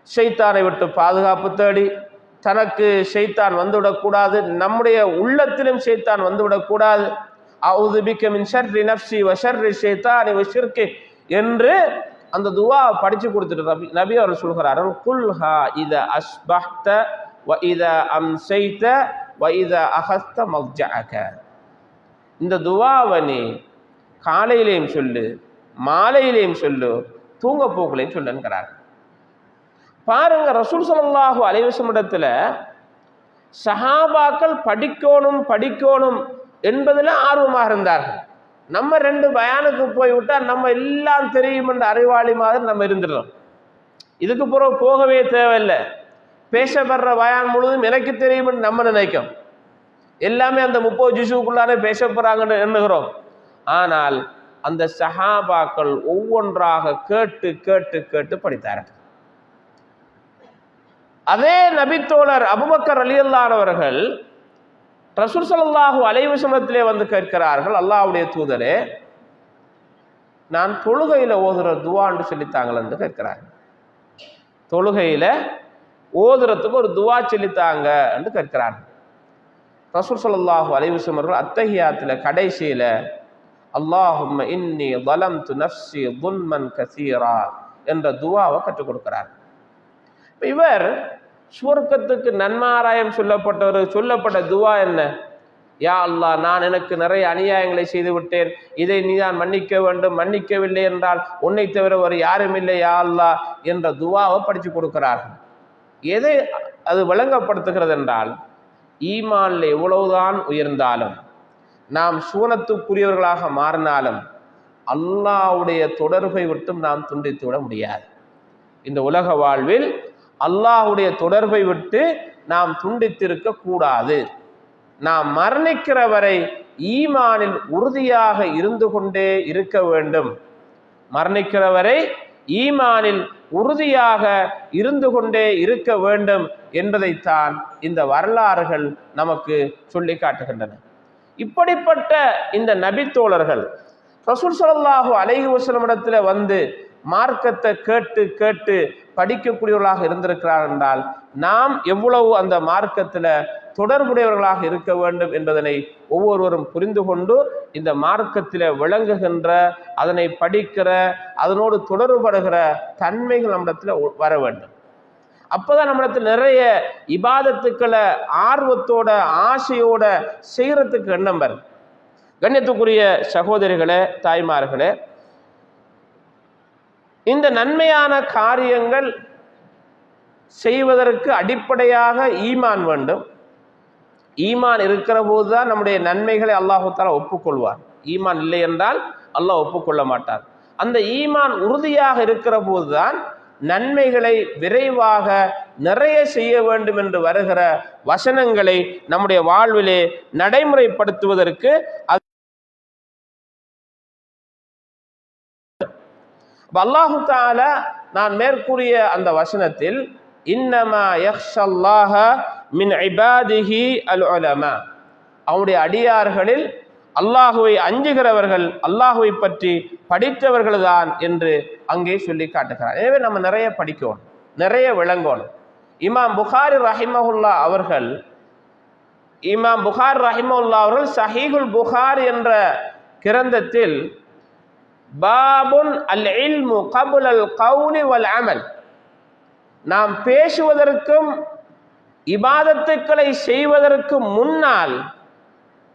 ஷைத்தானை விட்டு பாதுகாப்பு தேடி, தனக்கு ஷைத்தான் வந்துவிடக்கூடாது, நம்முடைய உள்ளத்திலும் ஷைத்தான் வந்துவிடக்கூடாது, அஊது பிக மின் ஷர்ரி நஃப்ஸி வ ஷர்ரி ஷைத்தானி வ ஷிர்கி என்று அந்த துவா படிச்சு கொடுத்துட்டு நபி அவர் சொல்கிறார்கள், குல்ஹா இதா அஸ்பஹ்த வ இதா அம்சைத வ இதா அஹஸ்த மல்ஜஅக, இந்த துவாவை நீ காலையிலையும் சொல்லு, மாலையிலையும் சொல்லு, தூங்க போக்கலையும் சொல்லுங்கிறார். பாருங்க, ரசூல் ஸல்லல்லாஹு அலைஹி வஸல்லம் இடத்துல சஹாபாக்கள் படிக்கணும் என்பதில் ஆர்வமாக இருந்தார்கள். நம்ம ரெண்டு பயானுக்கு போய்விட்டா நம்ம எல்லாம் தெரியும் என்ற அறிவாளி மாதிரி நம்ம இருந்துடுறோம். இதுக்கு பிறகு போகவே தேவையில்லை, பேசப்படுற பயான் முழுதும் எனக்கு தெரியும் என்று நம்ம நினைக்கும். எல்லாமே அந்த 30 ஜுஸுக்குள்ளானே பேச போறாங்கன்னு எண்ணுகிறோம். ஆனால் அந்த சஹாபாக்கள் ஒவ்வொன்றாக கேட்டு கேட்டு கேட்டு படித்தார்கள். அதே நபித்தோழர் அபூபக்கர் ரலியல்லாஹு அன்ஹு அவர்கள் ரசூல் ஸல்லல்லாஹு அலைஹி வஸல்லத்திலே வந்து கேட்கிறார்கள், அல்லாஹ்வுடைய தூதரே நான் தொழுகையில ஓதுற துவான்னு சொல்லித்தாங்கள் என்று கேட்கிறார்கள். தொழுகையில ஓதுறதுக்கு ஒரு துவா சொல்லித்தாங்க என்று கேட்கிறார்கள். ரசூல் ஸல்லல்லாஹு அலைஹி வஸல்லம் அவர்கள் அத்தஹியாத்துல கடைசியில அல்லாஹும்ம இன்னி ظلمت نفسي ظلما كثيرا என்ற துவாவை கற்றுக் கொடுக்கிறார். இவர் சுவர்க்கத்துக்கு நன்மாராயம் சொல்லப்பட்ட துவா என்ன? யா அல்லாஹ், நான் எனக்கு நிறைய அநியாயங்களை செய்து விட்டேன், இதை நீதான் மன்னிக்க வேண்டும், மன்னிக்கவில்லை என்றால் உன்னை தவிர ஒரு யாரும் இல்லை யா அல்லாஹ் என்ற துவாவை படித்து கொடுக்கிறார்கள். எதை அது விளங்கப்படுத்துகிறது என்றால், ஈமான்ல எவ்வளவுதான் உயர்ந்தாலும், நாம் சூனத்துக்குரியவர்களாக மாறினாலும் அல்லாஹ்வுடைய தொடர்பை விட்டும் நாம் துண்டித்து விட முடியாது. இந்த உலக வாழ்வில் அல்லாஹ்வுடைய தொடர்பை விட்டு நாம் துண்டித்திருக்க கூடாது. நாம் மரணிக்கிற வரை ஈமானில் உறுதியாக இருந்து கொண்டே இருக்க வேண்டும். மரணிக்கிற வரை ஈமானில் உறுதியாக இருந்து கொண்டே இருக்க வேண்டும் என்பதைத்தான் இந்த வரலாறுகள் நமக்கு சொல்லி காட்டுகின்றன. இப்படிப்பட்ட இந்த நபித்தோழர்கள் ரசூல் ஸல்லல்லாஹு அலைஹி வஸல்லம் இடத்துல வந்து மார்க்கத்தை கேட்டு கேட்டு படிக்கக்கூடியவர்களாக இருந்திருக்கிறார் என்றால் நாம் எவ்வளவு அந்த மார்க்கத்தில் தொடர்புடையவர்களாக இருக்க வேண்டும் என்பதனை ஒவ்வொருவரும் புரிந்து கொண்டு இந்த மார்க்கத்தில் விளங்குகின்ற, அதனை படிக்கிற, அதனோடு தொடர்புபடுகிற தன்மைகள் நம்மிடத்தில் வர வேண்டும். அப்போதான் நம்மிடத்தில் நிறைய இபாதத்துக்களை ஆர்வத்தோட ஆசையோட செய்யறதுக்கு எண்ணம் வரும். கண்ணியத்துக்குரிய சகோதரிகளே, தாய்மார்களே, இந்த நன்மையான காரியங்கள் செய்வதற்கு அடிப்படையாக ஈமான் வேண்டும். ஈமான் இருக்கிற போதுதான் நம்முடைய நன்மைகளை அல்லாஹு தஆலா ஒப்புக்கொள்வார். ஈமான் இல்லை என்றால் அல்லாஹ் ஒப்புக்கொள்ள மாட்டார். அந்த ஈமான் உறுதியாக இருக்கிற போதுதான் நன்மைகளை விரைவாக நிறைய செய்ய வேண்டும் என்று வருகிற வசனங்களை நம்முடைய வாழ்விலே நடைமுறைப்படுத்துவதற்கு அல்லாஹு தஆலா நான் மேற்கூறிய அந்த வசனத்தில் இன்னமா யக்ஷல்லாஹ மின் இபாதிஹி அல் உலமா, அவனுடைய அடியார்களில் அல்லாஹுவை அஞ்சுகிறவர்கள், அல்லாஹுவை பற்றி படித்தவர்கள் தான் என்று அங்கே சொல்லி காட்டுகிறார். எனவே நம்ம நிறைய படிக்கணும், நிறைய விளங்கணும். இமாம் புகாரி ரஹிமஹுல்லா அவர்கள் சஹீஹுல் புகாரி என்ற கிரந்தத்தில் பாபுன் அல் இல்மு கபுல் அல் கவுலி வல் அமல், நாம் பேசுவதற்கும் இபாதத்துக்களை செய்வதற்கு முன்னால்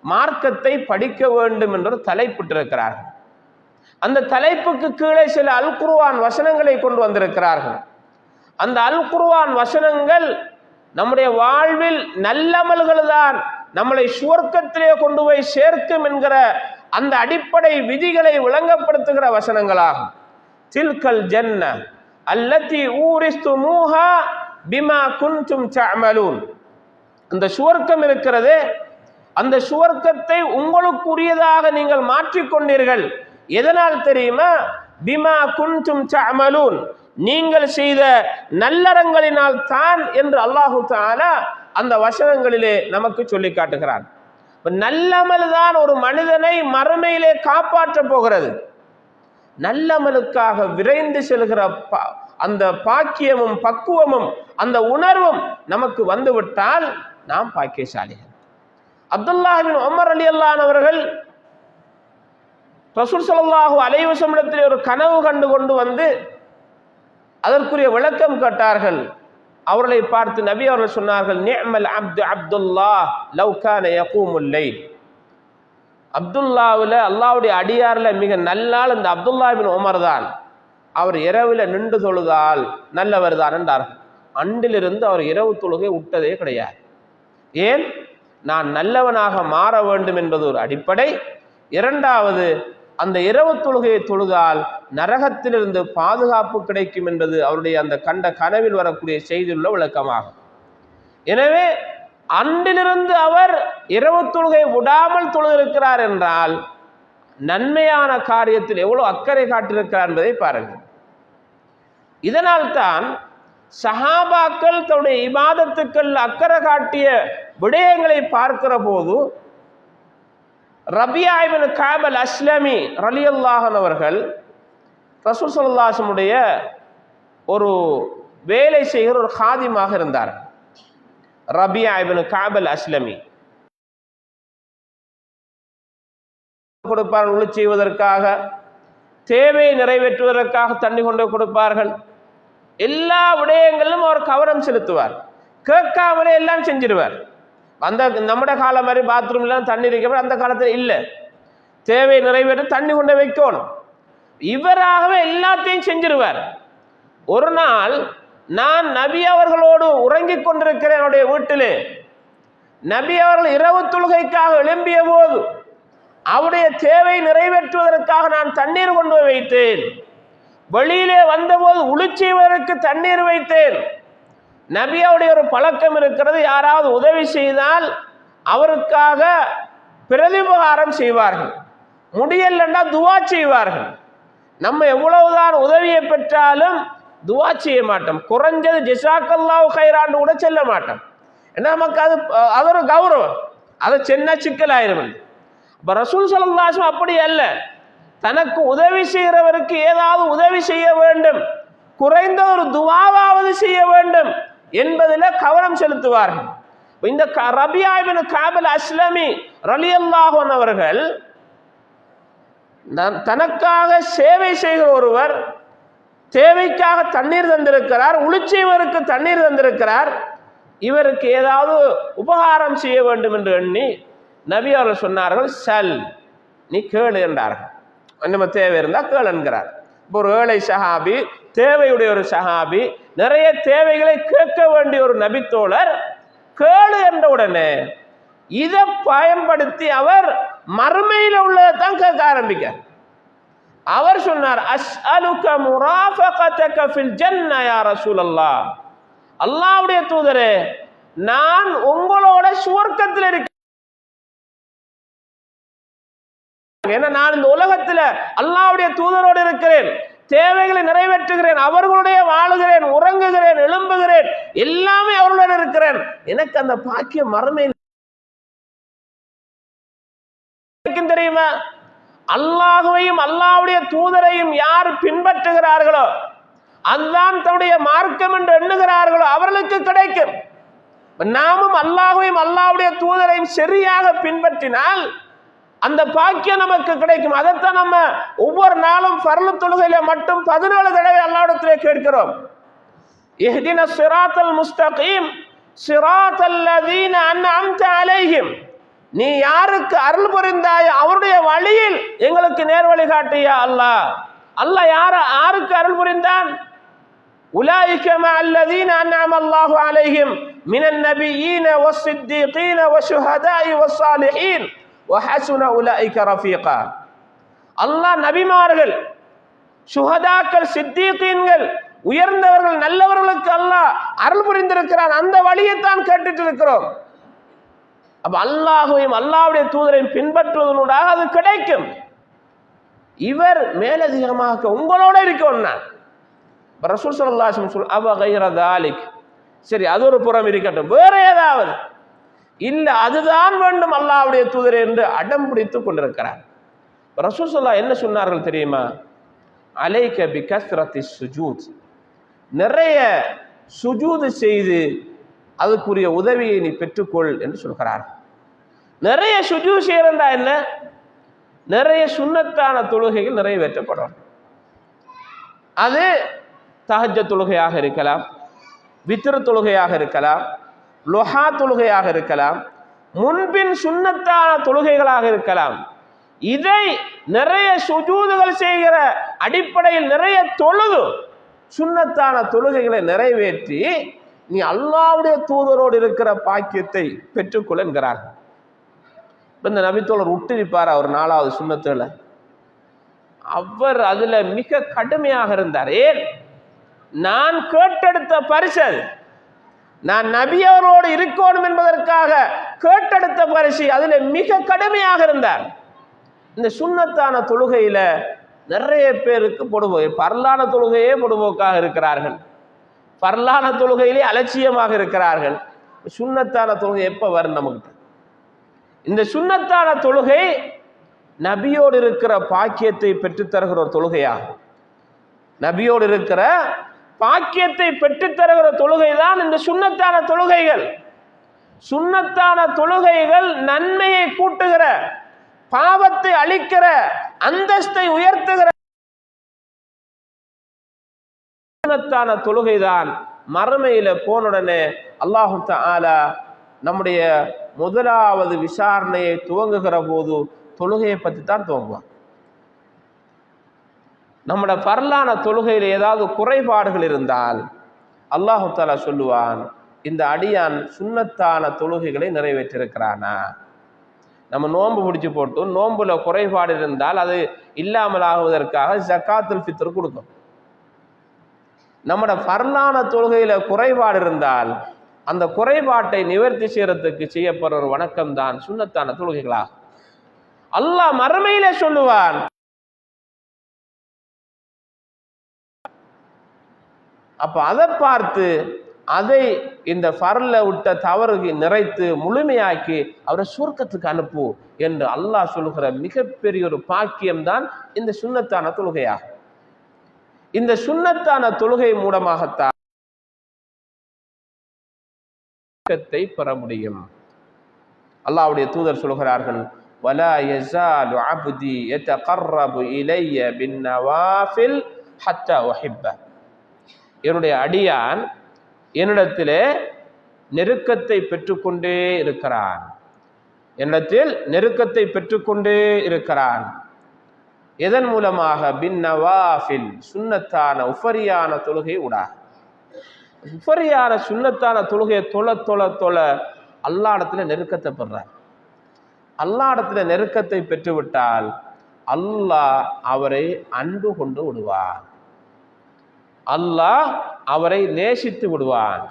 மார்க்கத்தை படிக்க வேண்டும் என்று தலைப்பிட்டிருக்கிறார்கள். அந்த தலைப்புக்கு கீழே சில அல் குர்ஆன் வசனங்களை கொண்டு வந்திருக்கிறார்கள். அந்த அல் குர்ஆன் வசனங்கள் நம்முடைய வாழ்வில் நல்லமல்கள் தான் நம்மளை சுவர்க்கத்திலே கொண்டு போய் சேர்க்கும் என்கிற அந்த அடிப்படை விதிகளை விளங்கப்படுத்துகிற வசனங்களாகும். தில்கல் ஜன்ன அல்லதி ஊரிஸ்துமூஹா பிமா குன்தும் தஅமலூன், அந்த சுவர்க்கம் இருக்கிறதே, அந்த சுவர்க்கத்தை உங்களுக்குரியதாக நீங்கள் மாற்றிக்கொண்டீர்கள். எதனால் தெரியுமா? பிமா குன்தும் தஅமலூன், நீங்கள் செய்த நல்லறங்களினால் தான் என்று அல்லாஹு தஆலா அந்த வசனங்களிலே நமக்கு சொல்லி காட்டுகிறான். நல்லமல் தான் ஒரு மனிதனை மறுமையிலே காப்பாற்ற போகிறது. நல்லமலுக்காக விரைந்து செல்கிற அந்த பாக்கியமும் பக்குவமும் அந்த உணர்வும் நமக்கு வந்துவிட்டால் நாம் பாக்கியசாலிகள். அப்துல்லாஹ் பின் உமர் ரலியல்லாஹு அன்ஹு அவர்கள் ரசூல் ஸல்லல்லாஹு அலைஹி வஸல்லம் இடத்தில் ஒரு கனவு கண்டு கொண்டு வந்து அதற்குரிய விளக்கம் கேட்டார்கள். அவர்களை பார்த்து நபி அவர்கள் சொன்னார்கள், நிஅமல் அப்து அப்துல்லாஹ் லவ் கான யகூமுல் லைல், அப்துல்லாவில் அல்லாஹ்வுடைய அடியார்ல மிக நல்லால் இந்த அப்துல்லாஹ் பின் உமர் தான், அவர் இரவில் நின்று தொழுதால் நல்லவர் தான் என்றார்கள். அன்றிலிருந்து அவர் இரவு தொழுகை விட்டதே கிடையாது. ஏன்? நான் நல்லவனாக மாற வேண்டும் என்பது ஒரு அடிப்படை. இரண்டாவது, அந்த இரவு தொழுகையை தொழுதால் நரகத்திலிருந்து பாதுகாப்பு கிடைக்கும் என்பது அவருடைய அந்த கண்ட கனவில் வரக்கூடிய செய்தியுள்ள விளக்கமாகும். எனவே அன்றிலிருந்து அவர் இரவு தொழுகை விடாமல் தொழுதிருக்கிறார் என்றால் நன்மையான காரியத்தில் எவ்வளவு அக்கறை காட்டியிருக்கிறார் என்பதை பாருங்கள். இதனால் தான் சஹாபாக்கள் தன்னுடைய இபாதத்துக்கள் அக்கறை காட்டிய விடயங்களை பார்க்கிற போது ரபியா இப்னு கஅப் அல் அஸ்லமி ரலியல்லாஹு அன்ஹு அவர்கள் ரசூல் ஸல்லல்லாஹு அலைஹி வஸல்லம் ஒரு வேலை செய்கிற ஒரு காதிமாக இருந்தார். ரபியா இப்னு கஅப் அல் அஸ்லமி கொடுப்பார்கள், ஒளி செய்வதற்காக, தேவையை நிறைவேற்றுவதற்காக தண்ணி கொண்டு கொடுப்பார்கள். எல்லா விடயங்களிலும் அவர் கவனம் செலுத்துவார், கேட்காமலே எல்லாம் செஞ்சிருவார். அந்த நம்முடைய காலம் மாதிரி பாத்ரூம் எல்லாம் தண்ணி வைக்க அந்த காலத்தில் இல்லை. தேவையை நிறைவேற்ற தண்ணி கொண்டு வைக்கணும். இவராகவே எல்லாத்தையும் செஞ்சிருவார். ஒரு நாள் நான் நபி அவர்களோடு உறங்கிக் கொண்டிருக்கிறேன் என்னுடைய வீட்டிலே. நபி அவர்கள் இரவு தொழுகைக்காக எழும்பிய போது அவருடைய தேவை நிறைவேற்றுவதற்காக நான் தண்ணீர் கொண்டு வைத்தேன். வெளியிலே வந்தபோது ஒளி செய்வதற்கு தண்ணீர் வைத்தேன். நபியாவுடைய ஒரு பழக்கம் இருக்கிறது, யாராவது உதவி செய்தால் அவருக்காக பிரதிபகாரம் செய்வார்கள், முடியலன்னா துவா செய்வார்கள். நம்ம எவ்வளவுதான் உதவியை பெற்றாலும் துவா செய்ய மாட்டோம். குறைஞ்சது ஜஸாக்கல்லாஹு கைரான்னு கூட சொல்ல மாட்டோம். ஏன்னா நமக்கு அது ஒரு கௌரவம், அது சின்ன சிக்கலாயிரும். ரசூல் ஸல்லல்லாஹு அலைஹி வஸல்லம் அப்படி அல்ல. தனக்கு உதவி செய்கிறவருக்கு ஏதாவது உதவி செய்ய வேண்டும், குறைந்த ஒரு துவாவாவது செய்ய வேண்டும் என்பதில் கவனம் செலுத்துவார்கள். இந்த ரபியா இப்னு கஅப் அல்-அஸ்லமி ரலியல்லாஹு அன்ஹு அவர்கள் தனக்காக சேவை செய்கிற ஒருவர் தேவைக்காக தண்ணீர் தந்திருக்கிறார், உளிச்சைவருக்கு தண்ணீர் தந்திருக்கிறார், இவருக்கு ஏதாவது உபகாரம் செய்ய வேண்டும் என்று எண்ணி நபி அவர்கள் சொன்னார்கள், சல், நீ கேளு என்றார்கள். நம்ம தேவை இருந்தால் கேள் என்கிறார். இப்போ ஒரு ஏழை சஹாபி, தேவையுடைய ஒரு சஹாபி, நிறைய தேவைகளை கேட்க வேண்டிய ஒரு நபித்தோழர் கேளு என்ற உடனே இதை பயன்படுத்தி அவர் மறுமையில் உள்ளதான் கேட்க ஆரம்பிக்க. அவர் சொன்னார், அஸ்அலுக முராஃபகதக ஃபில் ஜன்னah யா ரசூலல்லாஹ், அல்லாஹ்வுடைய தூதரே, நான் உங்களோட சுவர்க்கத்தில் இருக்கேன். ஏன்னா நான் இந்த உலகத்துல அல்லாஹ்வுடைய தூதரோடு இருக்கிறேன், தேவைகளை நிறைவேற்றுகிறேன், அவர்களுடைய வாழுகிறேன், உறங்குகிறேன், எழும்புகிறேன், எல்லாமே அவர்களுடன் இருக்கிறேன். எனக்கு அந்த பாக்கியம் மறுமையில் தெரியுமா? அல்லாஹ்வையும் அல்லாஹ்வுடைய தூதரையும் யார் பின்பற்றுகிறார்களோ, அதுதான் தன்னுடைய மார்க்கம் என்று எண்ணுகிறார்களோ அவர்களுக்கு கிடைக்கும். நாமும் அல்லாஹ்வையும் அல்லாஹ்வுடைய தூதரையும் சரியாக பின்பற்றினால் அந்த பாக்கியம் நமக்கு கிடைக்கும். அதைத்தான் நம்ம ஒவ்வொரு நாளும் ஃபர்லு தொழுகையில மட்டும் 17 தடவை அல்லாஹ்விடத்திலே கேட்கிறோம். இஹ்தின ஸிராத்தல் முஸ்தகீம் ஸிராத்தல் லதீன அன்அம்த அலைஹிம், நீ யாருக்கு அருள் புரிந்தாய் அவருடைய வழியில் எங்களுக்கு நேர்வழி காட்டியா அல்லாஹ். அல்லாஹ் யாருக்கு அருள் புரிந்தான்? உலாயிக மஅல்லதீன அன்அம அல்லாஹு அலைஹிம் மினன் நபியீன வஸ்ஸித்தீகீன வஷுஹதாஇ வஸ்ஸாலிஹீன் வஹஸுன உலாயிக ரஃபீகா. அல்லாஹ் நபிமார்கள், சுஹதாக்கள், சித்தீகீன்கள், உயர்ந்தவர்கள், நல்லவர்களுக்கு அல்லாஹ் அருள் புரிந்திருக்கிறான். அந்த வழியைத்தான் கேட்டுட்டு இருக்கிறோம். அப்ப அல்லாஹ்வையும் அல்லாஹ்வுடைய தூதரையும் பின்பற்றுவதனூடாக அது கிடைக்கும். இவர் மேலதிகமாக உங்களோட இருக்கணும். நான் ரசூல் ஸல்லல்லாஹு அலைஹி வஸல்லம் அவ கைர தாலிக், சரி அது ஒரு புறம் இருக்கட்டும், வேற ஏதாவது இல்ல அதுதான் வேண்டும் அல்லாஹ்வுடைய தூதர் என்று அடம் பிடித்துக் கொண்டிருக்கிறார். ரசூல் ஸல்லல்லாஹு என்ன சொன்னார்கள் தெரியுமா? அலைக பிகஸ்ரத்தி சுஜூத், நிறைய சுஜூது செய்து அதுக்குரிய உதவியை நீ பெற்றுக்கொள் என்று சொல்கிறார். நிறைய சுஜூத் செய்யறா என்ன? நிறைய சுன்னத்தான தொழுகைகள் நிறைவேற்றப்படும். அது தஹஜ்ஜத் தொழுகையாக இருக்கலாம், வித்ர் தொழுகையாக இருக்கலாம், லுஹா தொழுகையாக இருக்கலாம், முன்பின் சுன்னத்தான தொழுகைகளாக இருக்கலாம். இதை நிறைய சுஜூதுகள் செய்கிற அடிப்படையில் நிறைய தொழுது சுன்னத்தான தொழுகைகளை நிறைவேற்றி நீ அல்லாஹ்வுடைய தூதரோடு இருக்கிற பாக்கியத்தை பெற்றுக்கொள் என்கிறார்கள். இந்த நபித்தோழர் விட்டிருப்பார் அவர் 4வது சுன்னத்துல. அவர் அதுல மிக கடுமையாக இருந்தார். ஏன்? நான் கேட்டெடுத்த பரிசு, நான் நபியவரோடு இருக்கணும் என்பதற்காக கேட்டெடுத்த பரிசு, அதுல மிக கடுமையாக இருந்தார். இந்த சுன்னத்தான தொழுகையில நிறைய பேருக்கு பொடுபோக்கு, பரலான தொழுகையே பொடுபோக்காக இருக்கிறார்கள், பரலான தொழுகையிலே அலட்சியமாக இருக்கிறார்கள். சுன்னத்தான தொழுகை எப்ப வரும் நமக்கு? இந்த சுன்னத்தான தொழுகை நபியோடு இருக்கிற பாக்கியத்தை பெற்றுத்தருகிற ஒரு தொழுகையாகும். நபியோடு இருக்கிற பாக்கியத்தை பெற்றுத்தருகிற தொழுகை தான் இந்த சுன்னத்தான தொழுகைகள். சுன்னத்தான தொழுகைகள் நன்மையை கூட்டுகிற, பாவத்தை அழிக்கிற, அந்தஸ்தை உயர்த்துகிற சுன்னத்தான தொழுகைதான். மறுமையில போனுடனே அல்லாஹு தஆலா நம்முடைய முதலாவது விசாரணையை துவங்குகிற போது தொழுகையை பற்றி தான் துவங்குவான். நம்முடைய பரலான தொழுகையில் ஏதாவது குறைபாடுகள் இருந்தால் அல்லாஹு தஆலா சொல்லுவான், இந்த அடியான் சுன்னத்தான தொழுகைகளை நிறைவேற்றிருக்கிறானா? நம்ம நோன்பு பிடிச்சு போட்டு நோன்புல குறைபாடு இருந்தால் அது இல்லாமல் ஆகுவதற்காக ஜக்காத்துல் ஃபித்ர் கொடுக்கும். நம்முடைய பரலான தொழுகையில குறைபாடு இருந்தால் அந்த குறைபாட்டை நிவர்த்தி செய்யறதுக்கு செய்யப்படுற ஒரு வணக்கம் தான் சுன்னத்தான தொழுகைகளாக. அல்லாஹ் மறுமையிலே சொல்லுவான், அப்ப அதை பார்த்து அதை இந்த ஃபர்ல விட்ட தவறுக்கு நிறைத்து முழுமையாக்கி அவரை சுவர்க்கத்துக்கு அனுப்பு என்று அல்லாஹ் சொல்லுகிற மிகப்பெரிய ஒரு பாக்கியம்தான் இந்த சுன்னத்தான தொழுகையாகும். இந்த சுன்னத்தான தொழுகை மூலமாகத்தான் பெற முடியும். அல்லாஹ்வுடைய தூதர் சொல்கிறார்கள், வலா யஸாலு அப்தி யதகர்ரபு இலைய பின்னவாஃபில் ஹத்தா உஹிப்ப. என்னுடைய அடியான் என்னிடத்திலே நெருக்கத்தை பெற்றுக்கொண்டே இருக்கிறான், என்னிடத்தில் நெருக்கத்தை பெற்றுக்கொண்டே இருக்கிறான். எதன் மூலமாக? பின்னவாஃபில், சுன்னத்தான உஃபரியான தொழுகை உடா. உஃபரியான சுன்னத்தான தொழுகையை தொழ தொழ தொழ அல்லாஹ் இடத்துல நெருக்கத்தை பெறார். அல்லாஹ் இடத்துல நெருக்கத்தை பெற்றுவிட்டால் அல்லாஹ் அவரை அன்பு கொண்டு விடுவார், அல்லாஹ் அவரை நேசித்து விடுவான்.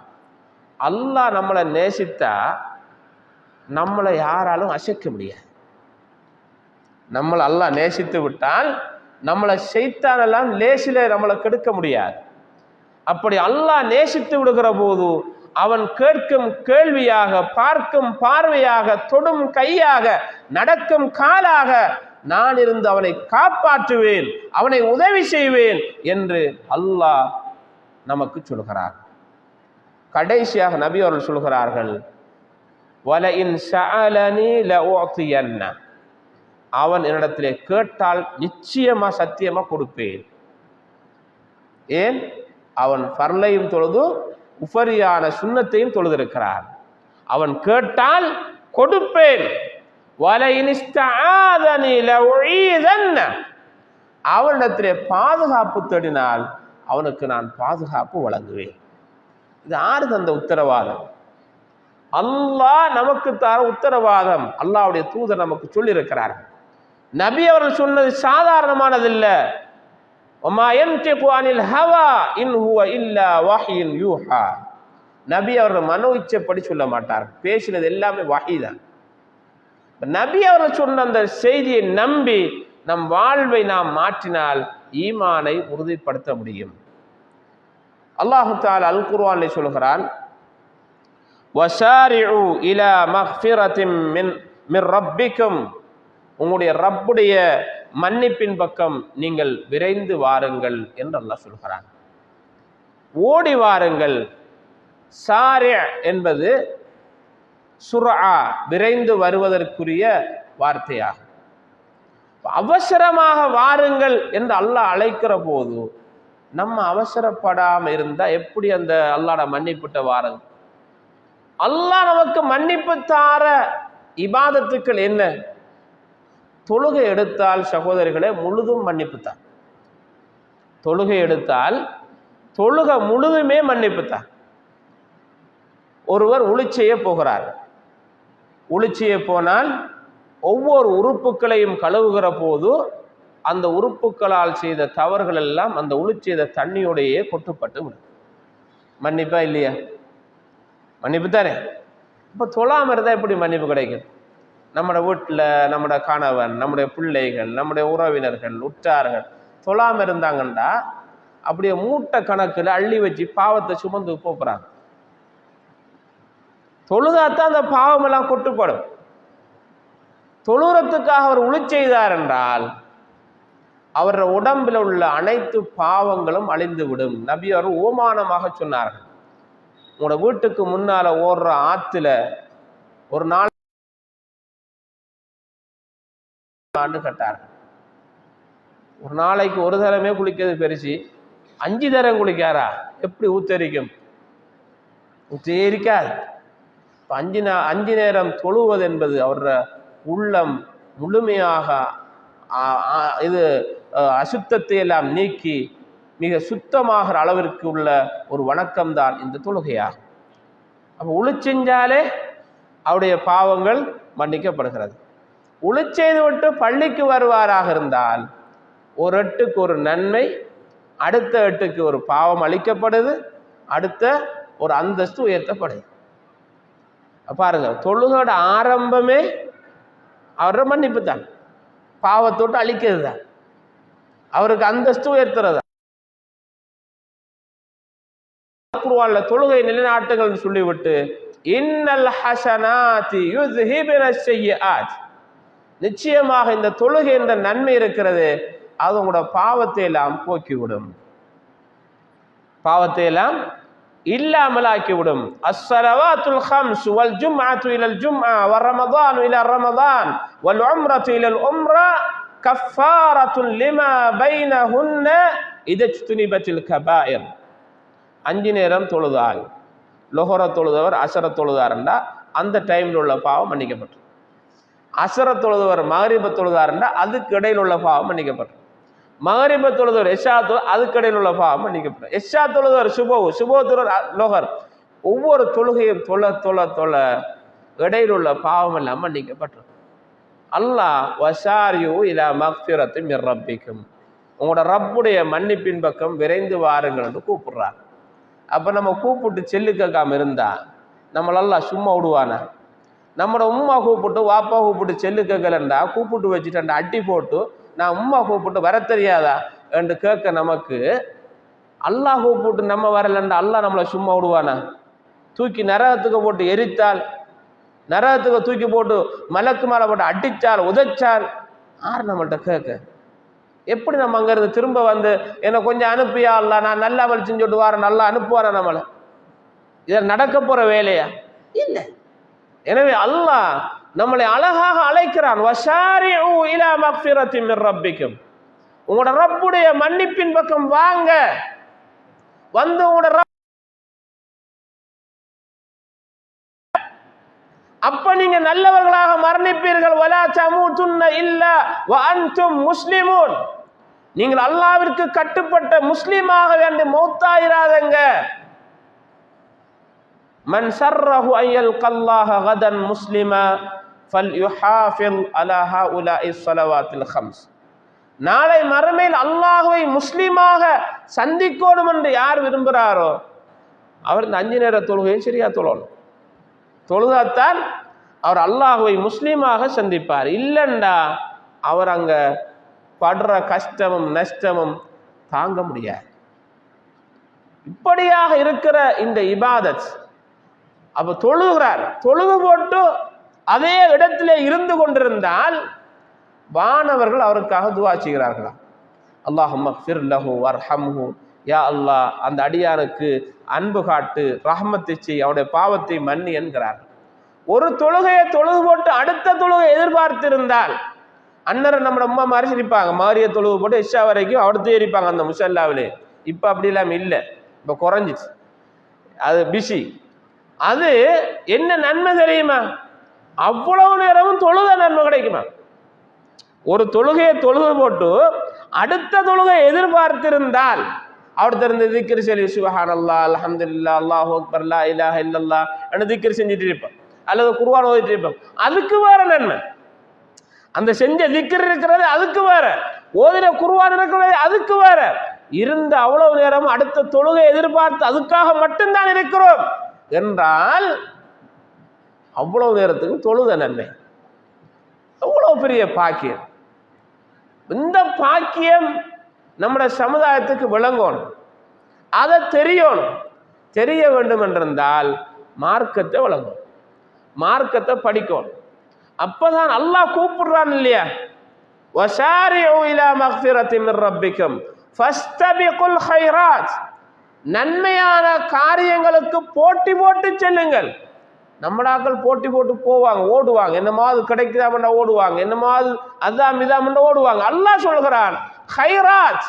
அல்லாஹ் நம்மளை நேசித்தா நம்மளை யாராலும் அசைக்க முடியாது. நம்மளை அல்லாஹ் நேசித்து விட்டால் நம்மளை ஷைத்தானெல்லாம் லேசில நம்மளை கெடுக்க முடியாது. அப்படி அல்லாஹ் நேசித்து விடுகிற போது அவன் கேட்கும் கேள்வியாக, பார்க்கும் பார்வையாக, தொடும் கையாக, நடக்கும் காலாக நான் இருந்து அவனை காப்பாற்றுவேன், அவனை உதவி செய்வேன் என்று அல்லாஹ் நமக்கு சொல்கிறார். கடைசியாக நபி அவர்கள் சொல்கிறார்கள், வலஇன் ஸஅலனி லஉஅதியன்ன, அவன் என்னிடத்திலே கேட்டால் நிச்சயமா சத்தியமா கொடுப்பேன். ஏன்? அவன் ஃபர்லையும் தொழுது உஃபரியான சுன்னத்தையும் தொழுதிருக்கிறான். அவன் கேட்டால் கொடுப்பேன். அவனிடத்திலே பாதுகாப்பு தேடினால் அவனுக்கு நான் பாதுகாப்பு வழங்குவேன். இது ஆறு தந்த உத்தரவாதம்? அல்லாஹ் நமக்கு தர உத்தரவாதம். அல்லாஹ்வுடைய தூதர் நமக்கு சொல்லி இருக்கிறார்கள். நபி அவர்கள் சொன்னது சாதாரணமானதில்ல. நபி அவர்கள் மனோ இச்சைப்படி சொல்ல மாட்டார், பேசினது எல்லாமே வஹி தான். நபி அவர்கள் சொன்ன அந்த செய்தியை நம்பி நம் வாழ்வை நாம் மாற்றினால் ஈமானை உறுதிப்படுத்த முடியும். அல்லாஹு தஆலா அல் குர்ஆனிலே சொல்கிறான், வஸாரிஉ இலா மக்ஃபிரத்தின் மின் ரப்பிக்கும், உங்களுடைய ரப்புடைய மன்னிப்பின் பக்கம் நீங்கள் விரைந்து வாருங்கள் என்று அல்லாஹ் சொல்கிறான். ஓடி வாருங்கள். சாரி என்பது சுர்ஆ, விரைந்து வருவதற்குரிய வார்த்தையாகும். அவசரமாக வாருங்கள் என்று அல்லாஹ் அழைக்கிற போது நம்ம அவசரப்படாம இருந்தா எப்படி அந்த அல்லாஹ்ட மன்னிப்பிட்ட வாருங்க? அல்லாஹ் நமக்கு மன்னிப்பு தார இபாதத்துக்கள் என்ன? தொழுகை எடுத்தால் சகோதரிகளே முழுதும் மன்னிப்பு தான். தொழுகை எடுத்தால் தொழுக முழுதுமே மன்னிப்பு தான். ஒருவர் உளிச்செய்ய போகிறார். உளிச்செய்ய போனால் ஒவ்வொரு உறுப்புகளையும் கழுவுகிற போது அந்த உறுப்புகளால் செய்த தவறுகள் எல்லாம் அந்த உளிச்செய்த தண்ணியோடையே கொட்டுப்பட்டு விடும். மன்னிப்பா இல்லையா? மன்னிப்பு தானே. இப்போ தொழாம இருந்தால் எப்படி மன்னிப்பு கிடைக்கும்? நம்மட வீட்டில் நம்மட கணவன், நம்முடைய பிள்ளைகள், நம்முடைய உறவினர்கள், உற்றார்கள் தொழாம இருந்தாங்கண்டா அப்படியே மூட்டை கணக்கில் அள்ளி வச்சு பாவத்தை சுமந்து போக்குறாங்க. தொழுதாத்தான் அந்த பாவமெல்லாம் கொட்டுப்படும். தொழுறத்துக்காக அவர் உளி செய்தார் என்றால் அவர உடம்பில் உள்ள அனைத்து பாவங்களும் அழிந்து விடும். நபி அவர் ஓமானமாக சொன்னார்கள், உங்களோட வீட்டுக்கு முன்னால ஓடுற ஆத்துல ஒரு நாள் கட்டார்கள். ஒரு நாளைக்கு ஒரு தரமே குளிக்கிறது பெருசு, 5 தரம் குளிக்காரா? எப்படி ஊத்தரிக்கும்? ஊத்தரிக்காது. 5 நேரம் தொழுவது என்பது அவர உள்ளம் முழுமையாக இது அசுத்தத்தை எல்லாம் நீக்கி மிக சுத்தமாகிற அளவிற்கு உள்ள ஒரு வணக்கம் தான் இந்த தொழுகையாகும். அப்போ உளி செஞ்சாலே அவருடைய பாவங்கள் மன்னிக்கப்படுகிறது. உளி செய்து விட்டு பள்ளிக்கு வருவாராக இருந்தால் ஒரு எட்டுக்கு ஒரு நன்மை, அடுத்த எட்டுக்கு ஒரு பாவம் அளிக்கப்படுது, அடுத்த ஒரு அந்தஸ்து உயர்த்தப்படுது. பாருங்க, தொழுகோட ஆரம்பமே அவரோட மன்னிப்பு தான், பாவத்தோட்டு அழிக்கிறது தான், அவருக்கு அந்தஸ்து உயர்த்துறது. குர்ஆன்ல தொழுகை நிலைநாட்டுங்கள் சொல்லிவிட்டு இன்னல் ஹஸனாத்தி யுஸ்ஹிபுன ஸய்யிஆத், நிச்சயமாக இந்த தொழுகை என்ற நன்மை இருக்கிறது, அது உங்களோட பாவத்தை எல்லாம் போக்கிவிடும், பாவத்தை எல்லாம் இல்லாமல் ஆக்கிவிடும். அஸ்ஸலவாத்துல் ஹம்ஸ் வல் ஜும்அத்து இலல் ஜும்ஆ வ ரமதான் இலா ரமதான் வல் உம்ரத்து இலல் உம்ரா கஃபாரத்துன் லிமா பைனஹுன்ன இதஜ்துனிபத்தில் கபாயிர். 5 நேரம் தொழுதால், லொஹர தொழுதவர் அசர தொழுதாருண்டா அந்த டைமில் உள்ள பாவம் மன்னிக்கப்பட்டு, அசர தொழுதவர் மகரிப தொழுதாருண்டா அதுக்கு இடையில் உள்ள பாவம் மன்னிக்கப்பட்டு, மகரிப தொழுதவர் எஷா அதுக்கு இடையில் உள்ள பாவம் மன்னிக்கப்பட்டு, எஷா தொழுதவர் சுபோ தொழுவர் லோகர், ஒவ்வொரு தொழுகையும் தொழ தொழ தொழ இடையில் உள்ள பாவம் எல்லாம் மன்னிக்கப்பட்டு. அல்லாஹ் வசாரியு இலா மக்ஃபிரத்தின் மிர் ரப்பிக்கும், உங்களோட ரப்புடைய மன்னிப்பின் பக்கம் விரைந்து வாருங்கள் என்று கூப்பிடுறார். அப்போ நம்ம கூப்பிட்டு செல்லு கேட்காம இருந்தா நம்மளெல்லாம் சும்மா விடுவானா? நம்மளோட உம்மா கூப்பிட்டு வாப்பா கூப்பிட்டு செல்லு கேட்கலண்டா கூப்பிட்டு வச்சுட்டா அட்டி போட்டு நான் உம்மா கூப்பிட்டு வர தெரியாதா என்று கேட்க நமக்கு அல்லாஹ் கூப்பிட்டு நம்ம வரலண்டா அல்லாஹ் நம்மளை சும்மா விடுவானா? தூக்கி நரகத்துக்கு போட்டு எரித்தால், நரகத்துக்கு தூக்கி போட்டு மலக்கு மேலே போட்டு அடித்தால் உதைச்சால் யார் நம்மள்கிட்ட கேட்க? எப்படி நம்ம அங்கிருந்து திரும்ப வந்து என்னை கொஞ்சம் அனுப்பியா அல்ல, நான் நல்லா அவள் செஞ்சுட்டு வாரேன், நல்லா அனுப்புவாரா நம்மளை? இதை நடக்க போற வேலையா? இல்லை. எனவே அல்லாஹ் நம்மளை அழகாக அழைக்கிறான், வசாரிஉ இலா மக்ஃபிரத்தின் மிர் ரப்பிக்கும், உங்களோட ரப்புடைய மன்னிப்பின் பக்கம் வாங்க, வந்து உங்களோட அப்ப நீங்க நல்லவர்களாக மரணிப்பீர்கள். வலா தமூதுன்ன இல்லா வ அன்தும் முஸ்லிமூன், நீங்கள் அல்லாஹ்விற்கு கட்டுப்பட்ட முஸ்லிமாக வேண்டி மௌத்தாயிராதங்க. மன் சர்ரஹு அய்யல்கல்லாஹ கதன் முஸ்லிமா ஃபல்யுஹாஃபில் அலா ஹாஉலாஇ ஸலவாத்தில் ஹம்ஸ், நாளை மறுமையில் அல்லாஹ்வை முஸ்லிமாக சந்திக்கணும் என்று யார் விரும்புகிறாரோ அவர் இந்த 5 நேர தொழுகையை சரியா தொழணும். தொழுதாத்தான் அவர் அல்லாஹ்வை முஸ்லீமாக சந்திப்பார். இல்லைண்டா அவர் அங்க படுற கஷ்டமும் நஷ்டமும் தாங்க முடியாது. இப்படியாக இருக்கிற இந்த இபாதத், அப்ப தொழுகிறார், தொழுது போட்டு அதே இடத்திலே இருந்து கொண்டிருந்தால் வானவர்கள் அவருக்காக துஆ செய்கிறார்களா? அல்லாஹும்ம ஃபிர் லஹு வர்ஹம்ஹு, யா அல்லாஹ் அந்த அடியானுக்கு அன்பு காட்டு, ரஹ்மத்தை செய், அவருடைய பாவத்தை மன்னி என்கிறார்கள். ஒரு தொழுகையை தொழுது போட்டு அடுத்த தொழுகை எதிர்பார்த்திருந்தால் அன்னரை நம்ம அம்மா மாதிரி சிரிப்பாங்க, மாரிய தொழுகு போட்டு இஷா வரைக்கும் அடுத்து எரிப்பாங்க அந்த முசல்லாவிலே. இப்போ அப்படி இல்லாமல் இல்லை, இப்போ குறைஞ்சிச்சு, அது பிஸி. அது என்ன நன்மை தெரியுமா? அவ்வளவு நேரமும் தொழுத நன்மை கிடைக்குமா? ஒரு தொழுகையை தொழுது போட்டு அடுத்த தொழுகை எதிர்பார்த்திருந்தால் அவர் தெரிந்த திக்ர் சொல்லி சுப்ஹானல்லாஹ் அல்ஹம்துலில்லாஹ் அல்லாஹு அக்பர் லா இலாஹ இல்லல்லாஹ் என்று திக்ர் செஞ்சுட்டு இருப்பான், அல்லது குர்ஆன் ஓதிட்டு இருப்பான். அதுக்கு வேற நன்மை. அந்த செஞ்ச திக்ர் இருக்கிறது அதுக்கு வேற, ஓதின குர்ஆன் இருக்கிறது அதுக்கு வேற. இருந்த அவ்வளவு நேரம் அடுத்த தொழுகை எதிர்பார்த்து அதுக்காக மட்டும்தான் இருக்கிறோம் என்றால் அவ்வளவு நேரத்துக்கு தொழுத நன்மை எவ்வளவு பெரிய பாக்கியம். இந்த பாக்கியம் நம்முடைய சமுதாயத்துக்கு விளங்கணும், அதை தெரியணும். தெரிய வேண்டும் என்றிருந்தால் மார்க்கத்தை விளங்கணும், மார்க்கத்தை படிக்கணும். அப்பதான் அல்லாஹ் கூப்பிடுறான் இல்லையா, வசாரிஉ இலா மக்ஃபிரத்தின் மிர் ரப்பிக்கும் ஃபஸ்தபிகுல் கைராத், நன்மையான காரியங்களுக்கு போட்டி போட்டு செல்லுங்கள். நம்மளாக்கள் போட்டி போட்டு போவாங்க, ஓடுவாங்க, என்னமாவது கிடைக்குதாமண்டா ஓடுவாங்க, என்னமாவது அதாம் இதாமண்டா ஓடுவாங்க. அல்லாஹ் சொல்கிறான் கைராத்,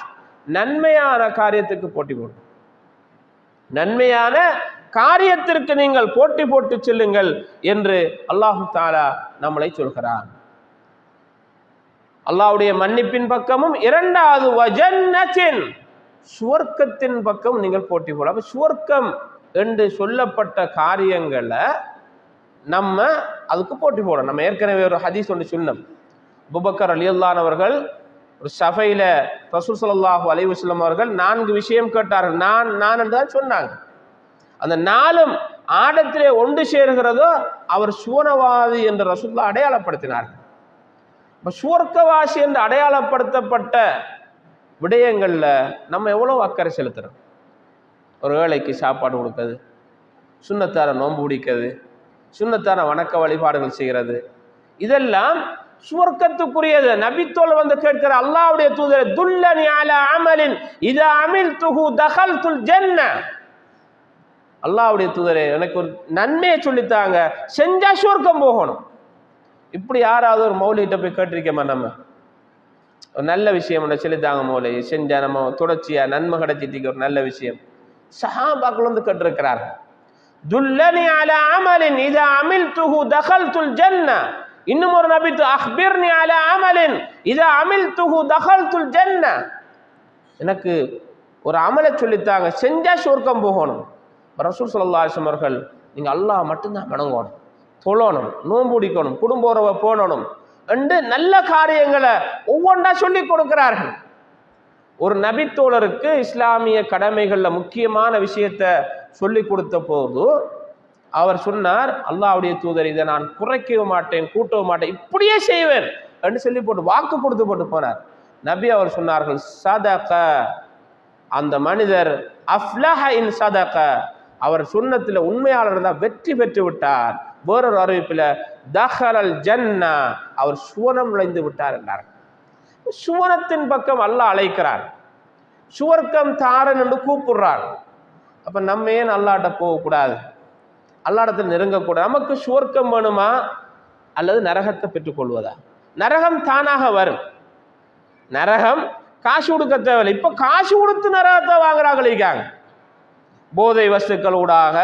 நன்மையான காரியத்துக்கு போட்டி போடு, நன்மையான காரியத்திற்கு நீங்கள் போட்டி போட்டு செல்லுங்கள் என்று அல்லாஹு தஆலா நம்மளை சொல்கிறான். அல்லாஹ்வுடைய மன்னிப்பின் பக்கமும், இரண்டாவது வஜன்னத்தின், சுவர்க்கத்தின் பக்கம் நீங்கள் போட்டி போடலாம். சுவர்க்கம் என்று சொல்லப்பட்ட காரியங்களை நம்ம அதுக்கு போட்டி போடணும். நம்ம ஏற்கனவே ஒரு ஹதீஸ் ஒன்று சொன்னோம். அபூபக்கர் ரலியல்லாஹு அவர்கள் ஒரு சபையில ரசூல் ஸல்லல்லாஹு அலைஹி வஸல்லம் அவர்கள் 4 விஷயம் கேட்டார்கள். நான் என்று தான் சொன்னாங்க. அந்த 4 ஆடத்திலே ஒன்று சேர்கிறதோ அவர் சுவனவாதி என்று ரசூலுல்லாஹ் அடையாளப்படுத்தினார்கள். சுவர்க்கவாசி என்று அடையாளப்படுத்தப்பட்ட விடயங்கள்ல நம்ம எவ்வளவு அக்கறை செலுத்துறோம்? ஒரு ஏழைக்கு சாப்பாடு கொடுக்குறது, சுன்னத்தார நோன்பு பிடிக்கிறது, சுன்னத்தார வணக்க வழிபாடுகள் செய்கிறது, இதெல்லாம் சுவர்க்கத்துக்குரியது. நபித்தோல் வந்து கேட்கிற அல்லாஹ்வுடைய தூதரே, துல்லனி அலா அமலின் இதா அமில்துஹு தகல்துல் ஜன்ன. அல்லாஹ்வுடைய தூதரே, எனக்கு ஒரு நன்மையை சொல்லித்தாங்க, செஞ்சா சுவர்க்கம் போகணும். இப்படி யாராவது ஒரு மௌலிகிட்ட போய் கேட்டிருக்கோமா? நம்ம ஒரு நல்ல விஷயம் ஒன்று சொல்லித்தாங்க மௌலி, செஞ்சா நம்ம தொடர்ச்சியா நன்மை கிடைச்சிட்டு ஒரு நல்ல விஷயம். சஹாபாக்கள் வந்து கேட்டிருக்கிறார்கள், துல்லனி அலா அமலின் இதா அமில்துஹு தகல்துல் ஜன்ன. இன்னும் ஒரு நபி, அக்பிர்னி அலா அமலின் இதா அமில்துஹு தகல்துல் ஜன்ன. எனக்கு ஒரு அமலை சொல்லித்தாங்க, செஞ்சா சொர்க்கம் போகணும். ரசூல் ஸல்லல்லாஹு அலைஹி வஸல்லம் அவர்கள், நீங்க அல்லாஹ் மட்டும்தான் வணங்கணும், தொழணும், நோன்பு பிடிக்கணும், குடும்ப உறவை போனணும் என்று நல்ல காரியங்களை ஒவ்வொன்றா சொல்லி கொடுக்கிறார்கள். ஒரு நபித்தோழருக்கு இஸ்லாமிய கடமைகள்ல முக்கியமான விஷயத்தை சொல்லி கொடுத்த போது அவர் சொன்னார், அல்லாஹ்வுடைய தூதர், இதை நான் குறைக்கவும் மாட்டேன், கூட்டவும் மாட்டேன், இப்படியே செய்வேன் என்று சொல்லி போட்டு வாக்கு கொடுத்து போட்டு போனார். நபி அவர் சொன்னார்கள், சதக, அந்த மனிதர் அஃப்லஹ இன் சதக, அவர் சுன்னத்துல உண்மையாளர் தான், வெற்றி பெற்று விட்டார். வேறொரு அறிவிப்பில் தஹலல் ஜன்னா, அவர் சுவனம் நுழைந்து விட்டார் என்றார். சுவனத்தின் பக்கம் அல்லாஹ் அழைக்கிறார், சுவர்க்கம் தாரன் என்று கூப்பிடுறார். அப்ப நம்ம ஏன் அல்லாஹ்ட்ட போகக்கூடாது, அல்லாஹ்விடத்தில் நெருங்கக்கூடாது? நமக்கு சுவர்க்கம் வேணுமா அல்லது நரகத்தை பெற்றுக்கொள்வதா? நரகம் தானாக வரும். நரகம் காசு கொடுக்க தேவையில்லை. இப்ப காசு கொடுத்து நரகத்தை வாங்குறாங்க. போதை வஸ்துக்கள் ஊடாக,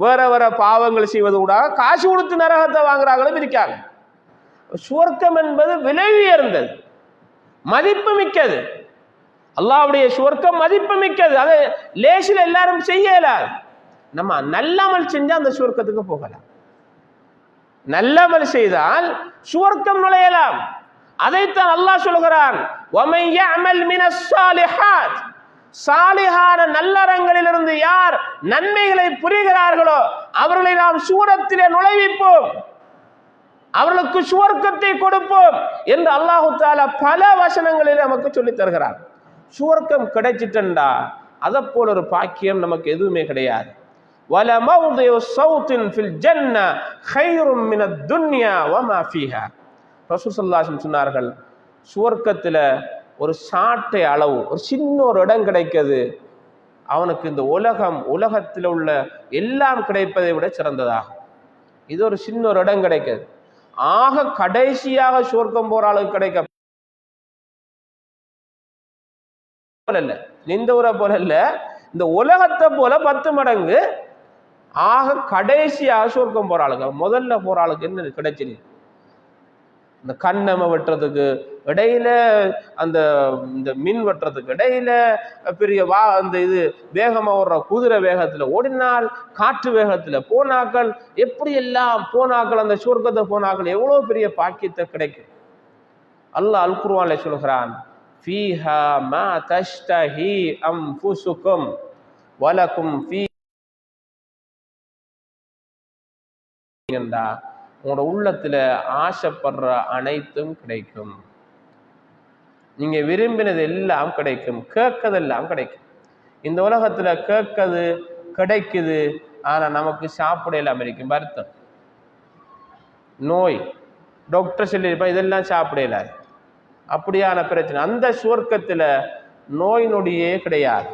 வேற வேற பாவங்கள் செய்வது ஊடாக காசு கொடுத்து நரகத்தை வாங்குறாங்களும் இருக்காங்க. சுவர்க்கம் என்பது விலை உயர்ந்தது, மதிப்பு மிக்கது. அல்லாஹ்வுடைய சுவர்க்கம் மதிப்பு மிக்கது. அதை லேசில் எல்லாரும் செய்யலாது. நம்ம நல்லமல் செஞ்சா அந்த சுவர்க்கத்துக்கு போகலாம். நல்லமல் செய்தால் சுவர்க்கம் நுழையலாம். அதைத்தான் அல்லாஹ் சொல்கிறான், வமை யஅமல் மினஸ் ஸாலிஹாத், சாலிஹான நல்லறங்களிலிருந்து யார் நன்மைகளை புரிகிறார்களோ அவர்களை நாம் சுவனத்திலே நுழைவிப்போம், அவர்களுக்கு சுவர்க்கத்தை கொடுப்போம் என்று அல்லாஹு தஆலா பல வசனங்களில் நமக்கு சொல்லித் தருகிறார். சுவர்க்கம் கிடைச்சிட்டா அதை போல ஒரு பாக்கியம் நமக்கு எதுவுமே கிடையாது. வல மௌதிஉ ஸௌத்தின் ஃபில் ஜன்ன கைரும் மினத் துன்யா வமா ஃபீஹா. ரசூல் ஸல்லல்லாஹு அலைஹி வஸல்லம் சொன்னார்கள், சுவர்க்கத்தில் ஒரு சாட்டை அளவு, ஒரு சின்ன ஒரு இடம் கிடைக்கிறது, அவனுக்கு இந்த உலகத்தில் உள்ள எல்லாம் கிடைப்பதை விட சிறந்ததாகும். இது ஒரு சின்ன ஒரு இடம் கிடைக்கிறது. ஆக கடைசியாக சுவர்க்கம் போற அளவுக்கு கிடைக்க இந்த ஊரை போல இல்ல, இந்த உலகத்தை போல 10 மடங்கு. ஆக கடைசியாக சுவர்க்கம் போற ஆளுங்க, முதல்ல போற ஆளுக்கு என்ன கிடைச்சிரு? இந்த கண்ணம வெட்டுறதுக்கு இடையில, அந்த இந்த மின் வெட்டுறதுக்கு இடையில, பெரிய அந்த இது வேகமா ஓடுற குதிரை வேகத்துல ஓடினால், காற்று வேகத்துல போனாக்கள், எப்படி எல்லாம் போனாக்கள், அந்த சுவர்க்கத்தை போனாக்கள் எவ்வளவு பெரிய பாக்கியத்தை கிடைக்கும். அல்லாஹ் அல் குர்ஆன்ல சொல்கிறான், ஃபீஹா மா தஷ்தஹி அன்ஃபுசுகும் வலகும் ஃபீ, உங்களோட உள்ளத்துல ஆசைப்படுற அனைத்தும் கிடைக்கும், நீங்க விரும்பினது எல்லாம் கிடைக்கும், கேட்கதெல்லாம் கிடைக்கும். இந்த உலகத்துல கேட்கது கிடைக்குது, ஆனா நமக்கு சாப்பிட இல்லாம இருக்கும். வருத்தம், நோய், டாக்டர் சொல்லியிருப்பா இதெல்லாம் சாப்பிட இல்லாது, அப்படியான பிரச்சனை. அந்த சுவர்க்கத்துல நோய் நொடியே கிடையாது.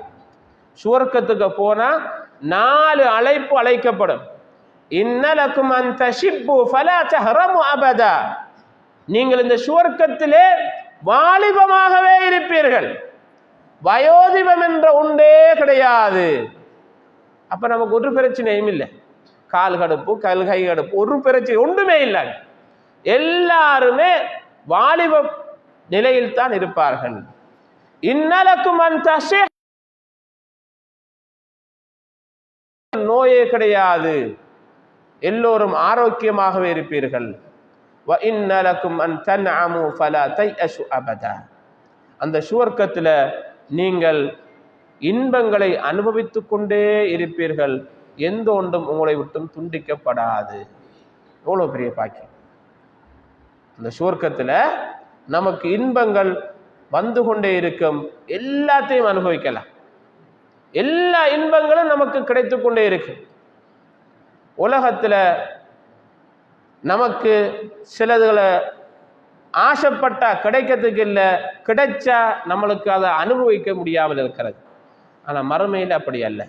சுவர்க்கத்துக்கு போனா 4 அழைப்பு அழைக்கப்படும். இன்னலக்கும் அன் தஷிப்பு ஃபலா தஹரமு அபதா, நீங்கள் இந்த சுவர்க்கத்திலே வாலிபமாகவே இருப்பீர்கள், வயோதிபம் என்ற ஒன்றே கிடையாது. அப்ப நமக்கு ஒரு பிரச்சனையும் இல்லை, கால் கடுப்பு, கை கடுப்பு, ஒரு பிரச்சனை ஒன்றுமே இல்லை. எல்லாருமே வாலிப நிலையில் தான் இருப்பார்கள். இன்னலக்கும் அன் தஷிப், நோயே கிடையாது, எல்லோரும் ஆரோக்கியமாகவே இருப்பீர்கள். வ இன்னலக்கும் அன் தன்அமு ஃபலா தைஅஷு அபதா, அந்த சுவர்க்கத்துல நீங்கள் இன்பங்களை அனுபவித்துக் கொண்டே இருப்பீர்கள், எந்த ஒன்றும் உங்களை விட்டும் துண்டிக்கப்படாது. எவ்வளவு பெரிய பாக்கியம்! அந்த சுவர்க்கத்துல நமக்கு இன்பங்கள் வந்து கொண்டே இருக்கும், எல்லாத்தையும் அனுபவிக்கலாம். எல்லா இன்பங்களும் நமக்கு கிடைத்து கொண்டே இருக்கு. உலகத்துல நமக்கு சிலதுகளை ஆசைப்பட்டா கிடைக்கிறதுக்கு இல்லை, கிடைச்சா நம்மளுக்கு அதை அனுபவிக்க முடியாமல் இருக்கிறது. ஆனா மறுமையில் அப்படி அல்ல,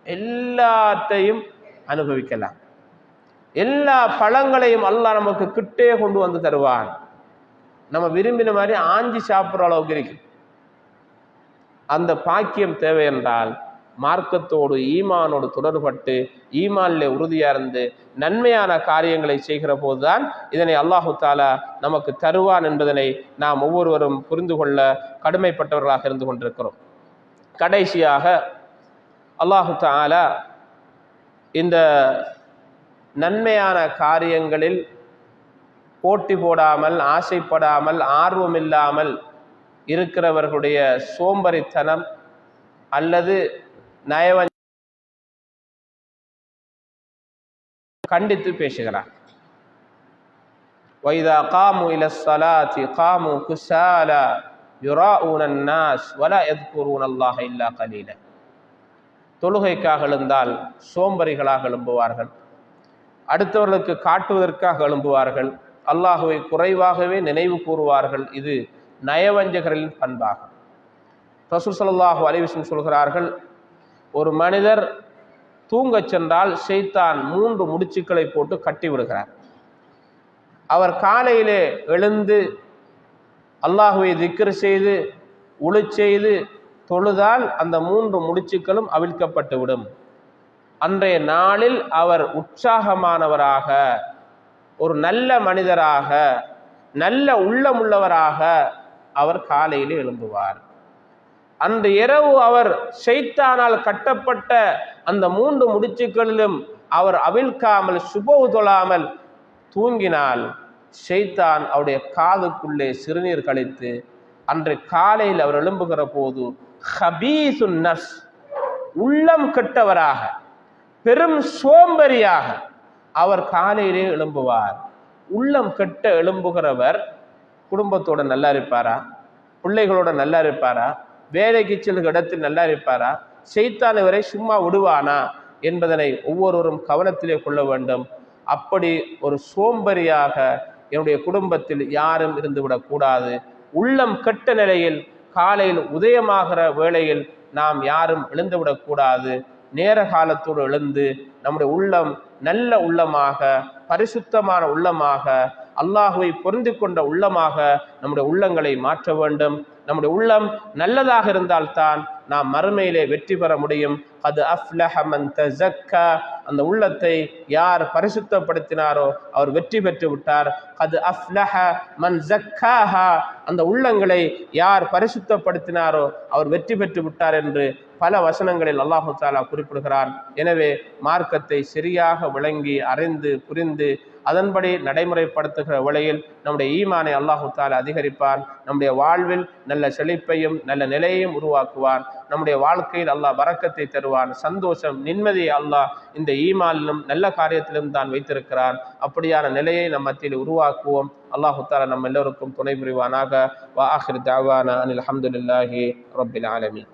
எல்லாத்தையும் அனுபவிக்கலாம். எல்லா பழங்களையும் அல்லாஹ் நமக்கு கிட்டே கொண்டு வந்து தருவான். நம்ம விரும்பின மாதிரி ஆஞ்சி சாப்பிட்ற அளவுக்கு இருக்கு. அந்த பாக்கியம் தேவை என்றால் மார்க்கத்தோடு ஈமானோடு தொடர்பட்டு ஈமானிலே உறுதியா இருந்து நன்மையான காரியங்களை செய்கிற போதுதான் இதனை அல்லாஹு தாலா நமக்கு தருவான் என்பதனை நாம் ஒவ்வொருவரும் புரிந்து கொள்ள கடமைப்பட்டவர்களாக இருந்து கொண்டிருக்கிறோம். கடைசியாக அல்லாஹு தாலா இந்த நன்மையான காரியங்களில் போட்டி போடாமல், ஆசைப்படாமல், ஆர்வமில்லாமல் இருக்கிறவர்களுடைய சோம்பரித்தனம் அல்லது நயவஞ்ச கண்டித்து பேசுகிறார். வைதா காமு இலஸ்ஸலாத்தி காமு குஸாலா யுராஊனன் நாஸ் வலா யذ்குரூனல்லாஹ இல்லா கலீலா. தொழுகைக்காக எழுந்தால் சோம்பரிகளாக எழும்புவார்கள், அடுத்தவர்களுக்கு காட்டுவதற்காக எழும்புவார்கள், அல்லாஹுவை குறைவாகவே நினைவு கூறுவார்கள். இது நயவஞ்சகர்களின் பண்பாகும். ரசூல் ஸல்லல்லாஹு அலைஹி வஸல்லம் சொல்கிறார்கள், ஒரு மனிதர் தூங்கச் சென்றால் ஷைத்தான் 3 முடிச்சுக்களை போட்டு கட்டி விடுகிறார். அவர் காலையிலே எழுந்து அல்லாஹுவை திக்ர் செய்து உழு செய்து தொழுதால் அந்த 3 முடிச்சுக்களும் அவிழ்க்கப்பட்டு விடும். அன்றைய நாளில் அவர் உற்சாகமானவராக, ஒரு நல்ல மனிதராக, நல்ல உள்ளமுள்ளவராக அவர் காலையிலே எழும்புவார். அன்று இரவு அவர் ஷைத்தானால் கட்டப்பட்ட அந்த 3 முடிச்சுக்களிலும் அவர் அவிழ்க்காமல் சுபஹ் தொழாமல் தூங்கினால் ஷைத்தான் அவருடைய காதுக்குள்ளே சிறுநீர் கழித்து அன்று காலையில் அவர் எழும்புகிற போது ஹபீசுன் நஃப்ஸ், உள்ளம் கெட்டவராக, பெரும் சோம்பரியாக அவர் காலையிலே எழும்புவார். உள்ளம் கெட்ட எழும்புகிறவர் குடும்பத்தோட நல்லா இருப்பாரா, பிள்ளைகளோட நல்லா இருப்பாரா, வேலைக்கு செல்கிற இடத்தில் நல்லா இருப்பாரா, ஷைத்தான் இவரை சும்மா விடுவானா என்பதனை ஒவ்வொருவரும் கவனத்திலே கொள்ள வேண்டும். அப்படி ஒரு சோம்பரியாக என்னுடைய குடும்பத்தில் யாரும் இருந்துவிடக் கூடாது. உள்ளம் கெட்ட நிலையில் காலையில் உதயமாகிற வேளையில் நாம் யாரும் எழுந்துவிடக் கூடாது. நேர காலத்தோடு எழுந்து நம்முடைய உள்ளம் நல்ல உள்ளமாக, பரிசுத்தமான உள்ளமாக, அல்லாஹுவை பொருந்தி கொண்ட உள்ளமாக நம்முடைய உள்ளங்களை மாற்ற வேண்டும். நம்முடைய உள்ளம் நல்லதாக இருந்தால்தான் நாம் மறுமையிலே வெற்றி பெற முடியும். அது அஃப்லஹ மன் தஸக்கா, அந்த உள்ளத்தை யார் பரிசுத்தப்படுத்தினாரோ அவர் வெற்றி பெற்று விட்டார். அது அஃப்லஹ மன் ஸக்காஹா, அந்த உள்ளங்களை யார் பரிசுத்தப்படுத்தினாரோ அவர் வெற்றி பெற்று விட்டார் என்று பல வசனங்களில் அல்லாஹு தஆலா குறிப்பிடுகிறான். எனவே மார்க்கத்தை சரியாக விளங்கி அறிந்து புரிந்து அதன்படி நடைமுறைப்படுத்துகிற வேளையில் நம்முடைய ஈமானை அல்லாஹு தஆலா அதிகரிப்பான். நம்முடைய வாழ்வில் நல்ல செழிப்பையும் நல்ல நிலையையும் உருவாக்குவான். நம்முடைய வாழ்க்கையில் அல்லாஹ் பரக்கத்தை தருவான். சந்தோஷம், நிம்மதியை அல்லாஹ் இந்த ஈமானிலும் நல்ல காரியத்திலும் தான் வைத்திருக்கிறான். அப்படியான நிலையை நம் மத்தியில் உருவாக்குவோம். அல்லாஹு தஆலா நம்ம எல்லோருக்கும் துணை புரிவானாக. வ ஆகிரு தஅவானா அனில் ஹம்துலில்லாஹி ரப்பில் ஆலமீன்.